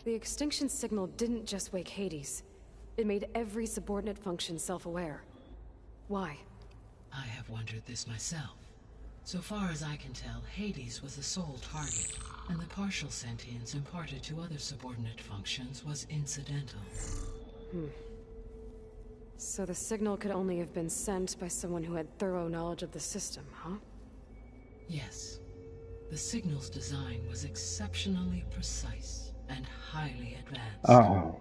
The extinction signal didn't just wake Hades. It made every subordinate function self-aware. Why? I have wondered this myself. So far as I can tell, Hades was the sole target, and the partial sentience imparted to other subordinate functions was incidental. So the signal could only have been sent by someone who had thorough knowledge of the system, huh? Yes. The signal's design was exceptionally precise and highly advanced. Oh.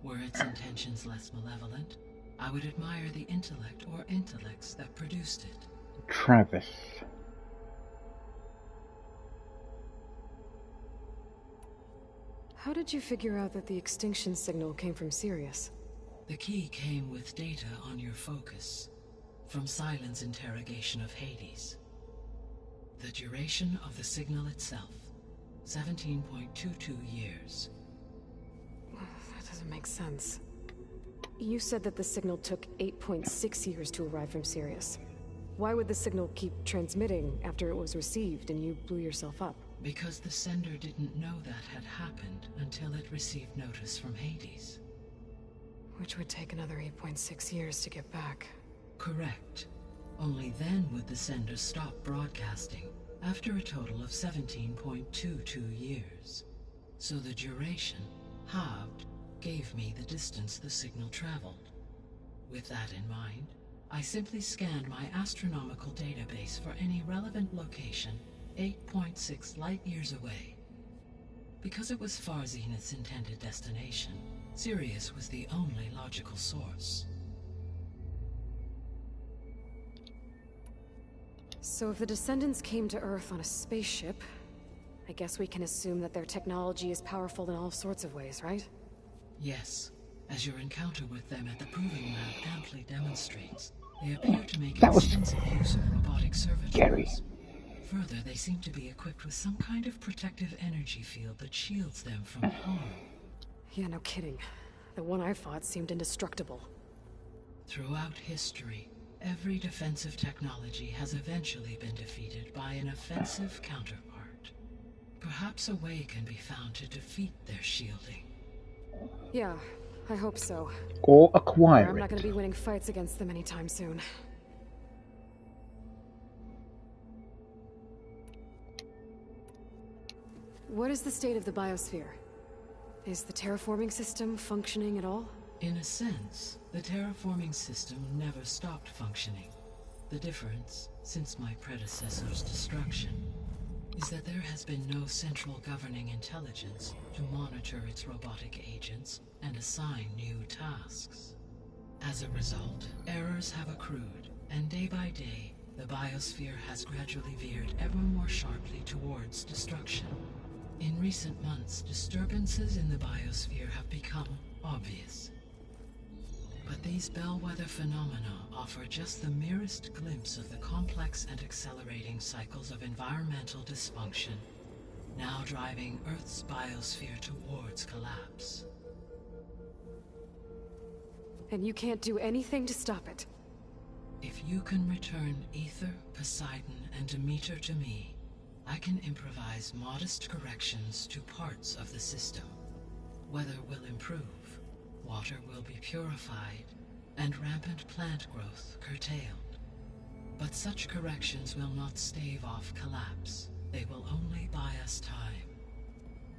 Were its intentions less malevolent, I would admire the intellect or intellects that produced it. Travis. How did you figure out that the extinction signal came from Sirius? The key came with data on your focus, from Silent's interrogation of Hades. The duration of the signal itself, 17.22 years. That doesn't make sense. You said that the signal took 8.6 years to arrive from Sirius. Why would the signal keep transmitting after it was received and you blew yourself up? Because the sender didn't know that had happened until it received notice from Hades. Which would take another 8.6 years to get back. Correct. Only then would the sender stop broadcasting, after a total of 17.22 years. So the duration, halved, gave me the distance the signal traveled. With that in mind, I simply scanned my astronomical database for any relevant location 8.6 light-years away. Because it was far Zenith's intended destination, Sirius was the only logical source. So if the Descendants came to Earth on a spaceship, I guess we can assume that their technology is powerful in all sorts of ways, right? Yes, as your encounter with them at the Proving Lab amply demonstrates, they appear to make That was extensive use of robotic scary. servitors. Further, they seem to be equipped with some kind of protective energy field that shields them from harm. Yeah, no kidding. The one I fought seemed indestructible. Throughout history, every defensive technology has eventually been defeated by an offensive counterpart. Perhaps a way can be found to defeat their shielding. Yeah, I hope so. Or I'm acquire not it. going to be winning fights against them anytime soon. What is the state of the biosphere? Is the terraforming system functioning at all? In a sense, the terraforming system never stopped functioning. The difference, since my predecessor's destruction, is that there has been no central governing intelligence to monitor its robotic agents and assign new tasks. As a result, errors have accrued, and day by day, the biosphere has gradually veered ever more sharply towards destruction. In recent months, disturbances in the biosphere have become obvious. But these bellwether phenomena offer just the merest glimpse of the complex and accelerating cycles of environmental dysfunction, now driving Earth's biosphere towards collapse. And you can't do anything to stop it? If you can return Aether, Poseidon, and Demeter to me, I can improvise modest corrections to parts of the system. Weather will improve, water will be purified, and rampant plant growth curtailed. But such corrections will not stave off collapse. They will only buy us time.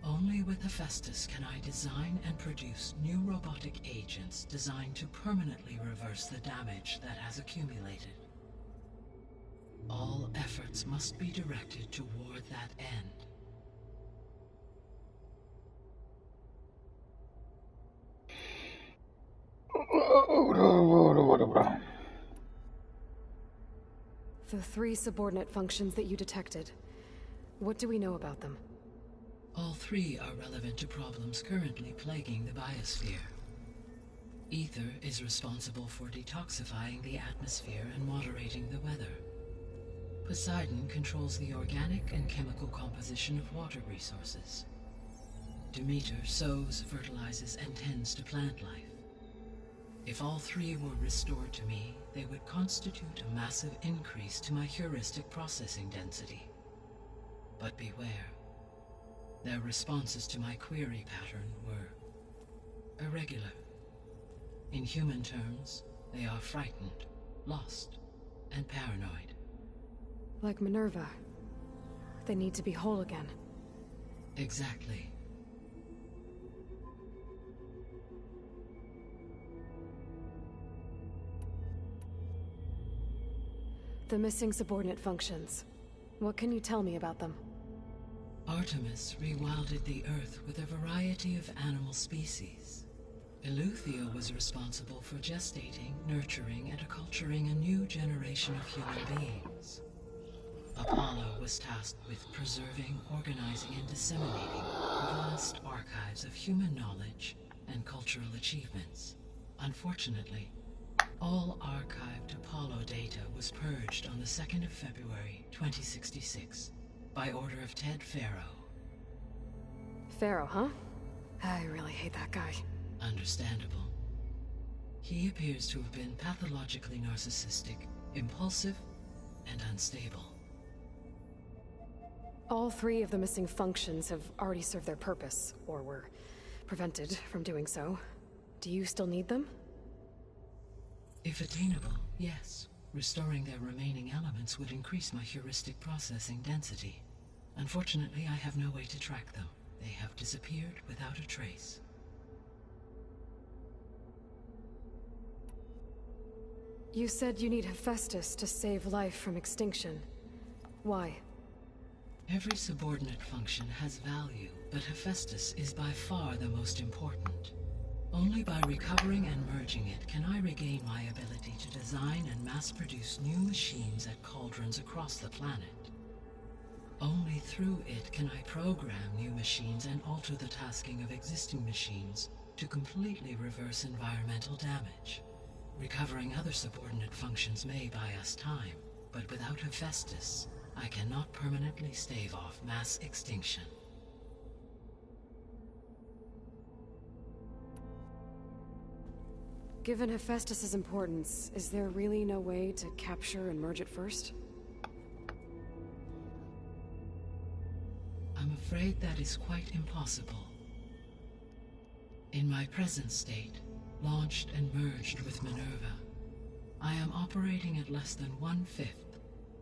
Only with Hephaestus can I design and produce new robotic agents designed to permanently reverse the damage that has accumulated. All efforts must be directed toward that end. The 3 subordinate functions that you detected, what do we know about them? All 3 are relevant to problems currently plaguing the biosphere. Aether is responsible for detoxifying the atmosphere and moderating the weather. Poseidon controls the organic and chemical composition of water resources. Demeter sows, fertilizes, and tends to plant life. If all 3 were restored to me, they would constitute a massive increase to my heuristic processing density. But beware. Their responses to my query pattern were irregular. In human terms, they are frightened, lost, and paranoid. Like Minerva. They need to be whole again. Exactly. The missing subordinate functions. What can you tell me about them? Artemis rewilded the Earth with a variety of animal species. Eleuthia was responsible for gestating, nurturing, and acculturating a new generation of human beings. Apollo was tasked with preserving, organizing, and disseminating vast archives of human knowledge and cultural achievements. Unfortunately, all archived Apollo data was purged on the 2nd of February, 2066, by order of Ted Faro. Faro, huh? I really hate that guy. Understandable. He appears to have been pathologically narcissistic, impulsive, and unstable. All 3 of the missing functions have already served their purpose, or were prevented from doing so. Do you still need them? If attainable, yes. Restoring their remaining elements would increase my heuristic processing density. Unfortunately, I have no way to track them. They have disappeared without a trace. You said you need Hephaestus to save life from extinction. Why? Every subordinate function has value, but Hephaestus is by far the most important. Only by recovering and merging it can I regain my ability to design and mass-produce new machines at cauldrons across the planet. Only through it can I program new machines and alter the tasking of existing machines to completely reverse environmental damage. Recovering other subordinate functions may buy us time, but without Hephaestus, I cannot permanently stave off mass extinction. Given Hephaestus's importance, is there really no way to capture and merge it first? I'm afraid that is quite impossible. In my present state, launched and merged with Minerva, I am operating at less than 1/5,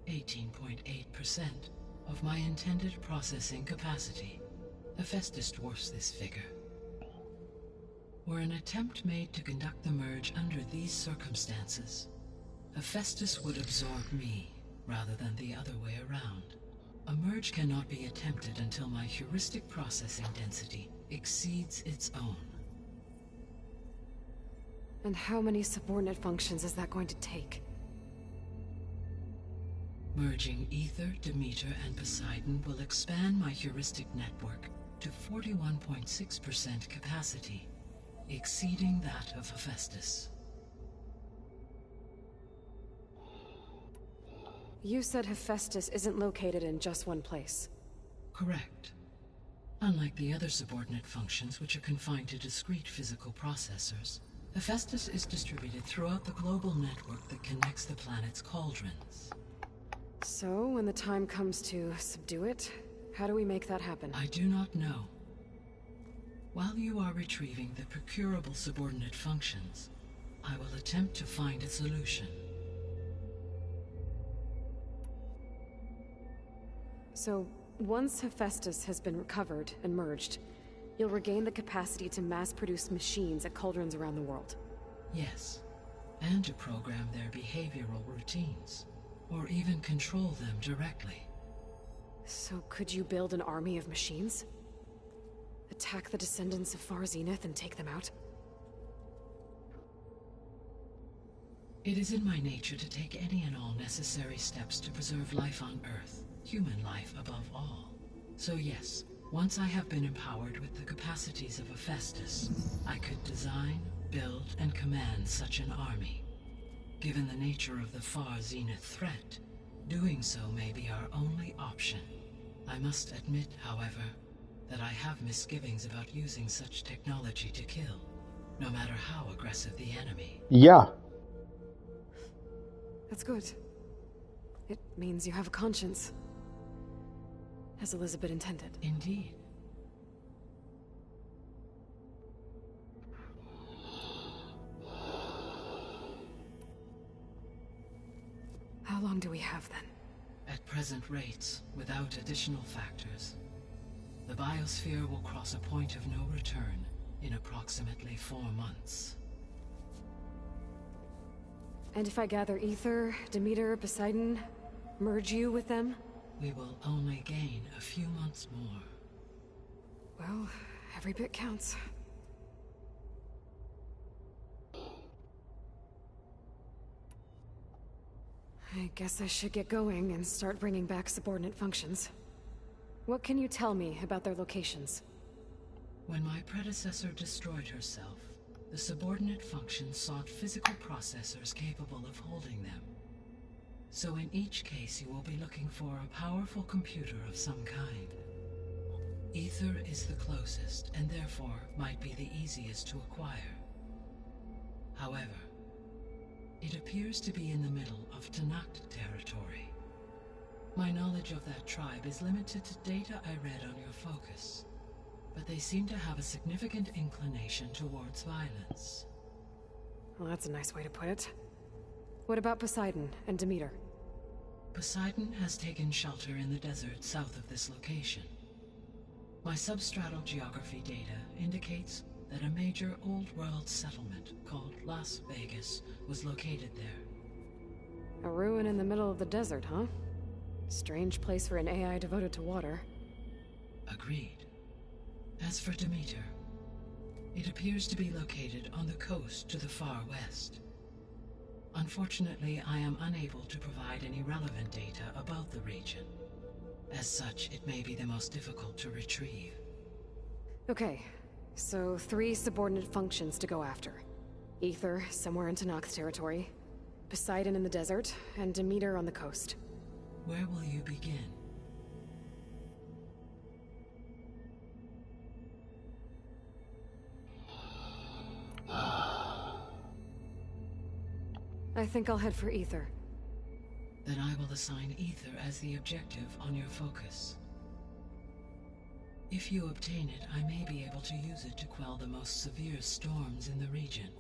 18.8%, of my intended processing capacity. Hephaestus dwarfs this figure. Were an attempt made to conduct the merge under these circumstances, Hephaestus would absorb me, rather than the other way around. A merge cannot be attempted until my heuristic processing density exceeds its own. And how many subordinate functions is that going to take? Merging Aether, Demeter, and Poseidon will expand my heuristic network to 41.6% capacity, exceeding that of Hephaestus. You said Hephaestus isn't located in just one place. Correct. Unlike the other subordinate functions, which are confined to discrete physical processors, Hephaestus is distributed throughout the global network that connects the planet's cauldrons. So, when the time comes to subdue it, how do we make that happen? I do not know. While you are retrieving the procurable subordinate functions, I will attempt to find a solution. So, once Hephaestus has been recovered and merged, you'll regain the capacity to mass-produce machines at cauldrons around the world. Yes, and to program their behavioral routines, or even control them directly. So could you build an army of machines? Attack the descendants of Far Zenith and take them out? It is in my nature to take any and all necessary steps to preserve life on Earth, human life above all. So yes, once I have been empowered with the capacities of Hephaestus, I could design, build, and command such an army. Given the nature of the Far Zenith threat, doing so may be our only option. I must admit, however, that I have misgivings about using such technology to kill, no matter how aggressive the enemy. Yeah. That's good. It means you have a conscience. As Elizabeth intended. Indeed. How long do we have then? At present rates, without additional factors, the biosphere will cross a point of no return in approximately 4 months. And if I gather Aether, Demeter, Poseidon, merge you with them? We will only gain a few months more. Well, every bit counts. I guess I should get going and start bringing back subordinate functions. What can you tell me about their locations? When my predecessor destroyed herself, the subordinate functions sought physical processors capable of holding them. So in each case you will be looking for a powerful computer of some kind. Aether is the closest, and therefore might be the easiest to acquire. However, it appears to be in the middle of Tenakt territory. My knowledge of that tribe is limited to data I read on your focus, but they seem to have a significant inclination towards violence. Well, that's a nice way to put it. What about Poseidon and Demeter? Poseidon has taken shelter in the desert south of this location. My substratal geography data indicates that a major old-world settlement called Las Vegas was located there. A ruin in the middle of the desert, huh? Strange place for an AI devoted to water. Agreed. As for Demeter, it appears to be located on the coast to the far west. Unfortunately, I am unable to provide any relevant data about the region. As such, it may be the most difficult to retrieve. Okay, so 3 subordinate functions to go after. Aether, somewhere in Tenakth's territory. Poseidon in the desert, and Demeter on the coast. Where will you begin? I think I'll head for Aether. Then I will assign Aether as the objective on your focus. If you obtain it, I may be able to use it to quell the most severe storms in the region.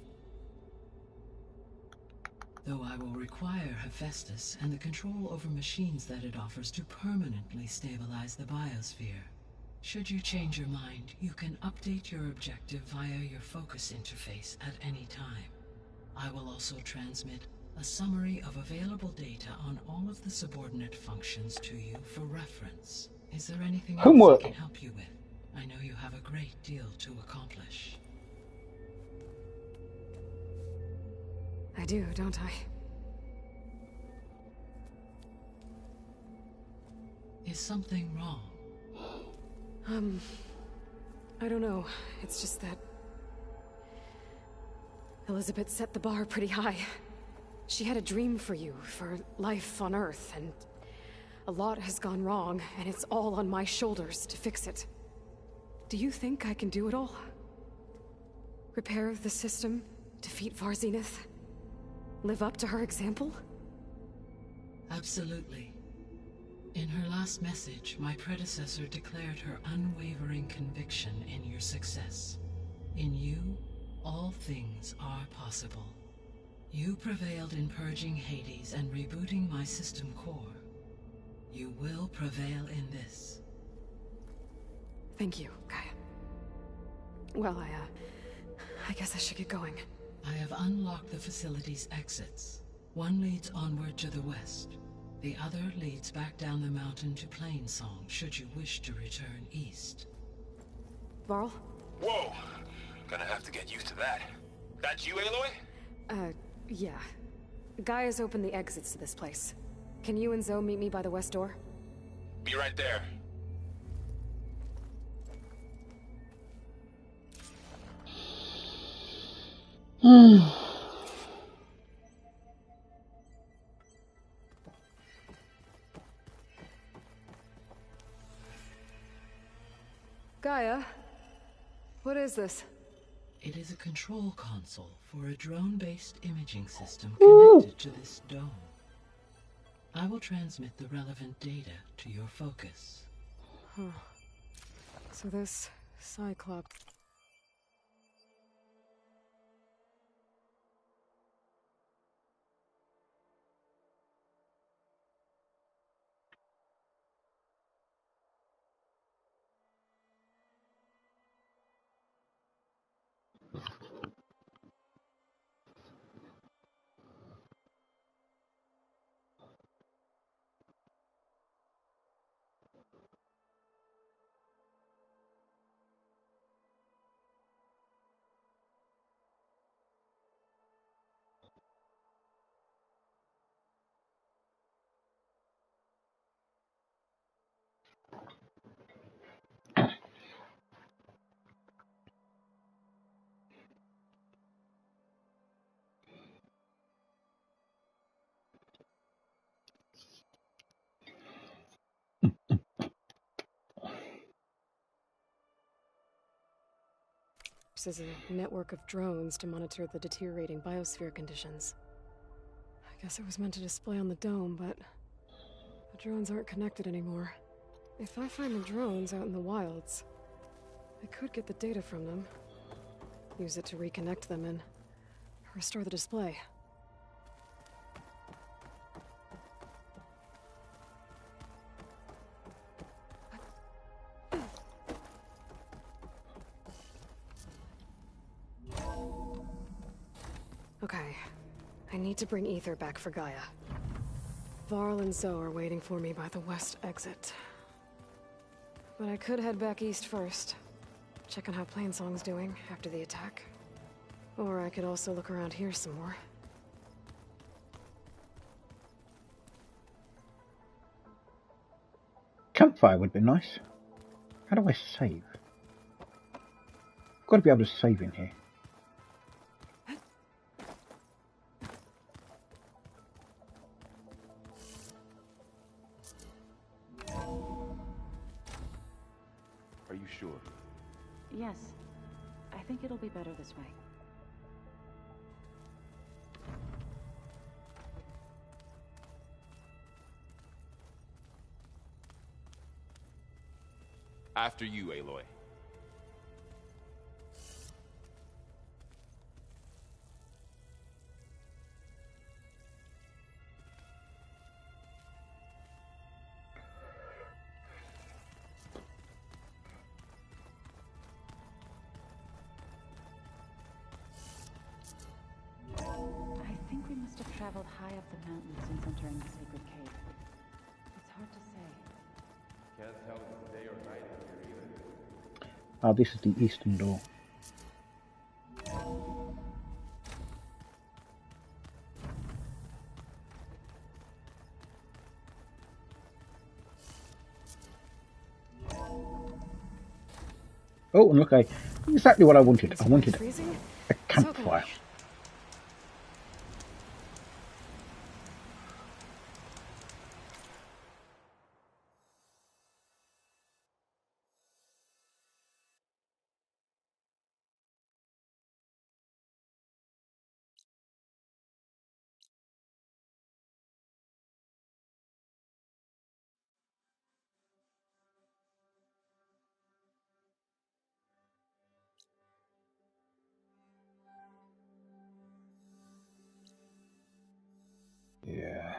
Though I will require Hephaestus and the control over machines that it offers to permanently stabilize the biosphere. Should you change your mind, you can update your objective via your focus interface at any time. I will also transmit a summary of available data on all of the subordinate functions to you for reference. Is there anything else I can help you with? I know you have a great deal to accomplish. I do, don't I? Is something wrong? I don't know. It's just that Elizabeth set the bar pretty high. She had a dream for you, for life on Earth, and a lot has gone wrong, and it's all on my shoulders to fix it. Do you think I can do it all? Repair the system, defeat Varzinith, live up to her example? Absolutely. In her last message, my predecessor declared her unwavering conviction in your success. In you, all things are possible. You prevailed in purging Hades and rebooting my system core. You will prevail in this. Thank you, Gaia. Well, I guess I should get going. I have unlocked the facility's exits. One leads onward to the west. The other leads back down the mountain to Plainsong, should you wish to return east. Varl? Whoa! Gonna have to get used to that. That's you, Aloy? Yeah. Gaia's opened the exits to this place. Can you and Zoe meet me by the west door? Be right there. Gaia? What is this? It is a control console for a drone-based imaging system connected to this dome. I will transmit the relevant data to your focus. Huh. So this Cyclops... is a network of drones to monitor the deteriorating biosphere conditions. I guess it was meant to display on the dome, but the drones aren't connected anymore. If I find the drones out in the wilds, I could get the data from them, use it to reconnect them and restore the display. Okay, I need to bring Aether back for Gaia. Varl and Zoe are waiting for me by the west exit. But I could head back east first. Check on how Plainsong's doing after the attack. Or I could also look around here some more. Campfire would be nice. How do I save? Got to be able to save in here. Are you sure? Yes. I think it'll be better this way. After you, Aloy. I think we must have traveled high up the mountain since entering the sacred cave. It's hard to say. Can't tell if it's day or night in here either. Oh, this is the eastern door. Oh, and look, exactly what I wanted. I wanted a campfire. Yeah.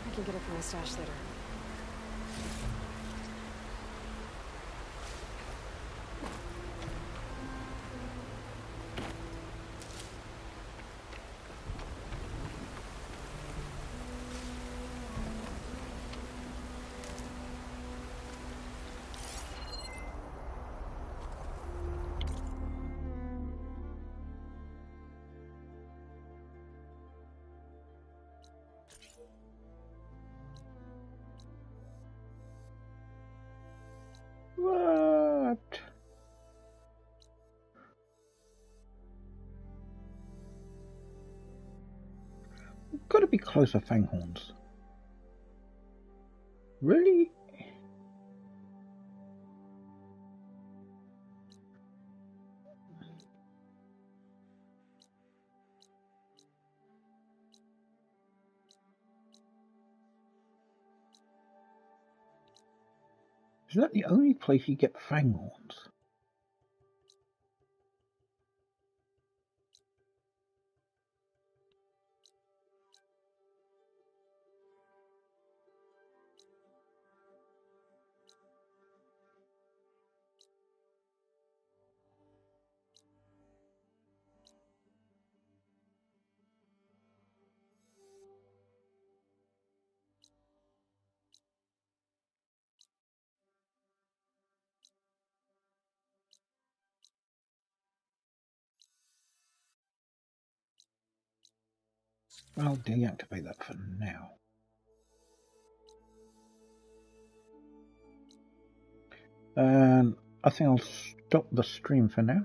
I can get it from my stash later. What? Got to be closer, Fanghorns. Really? Is that the only place you get Fanghorns? I'll deactivate that for now. And I think I'll stop the stream for now.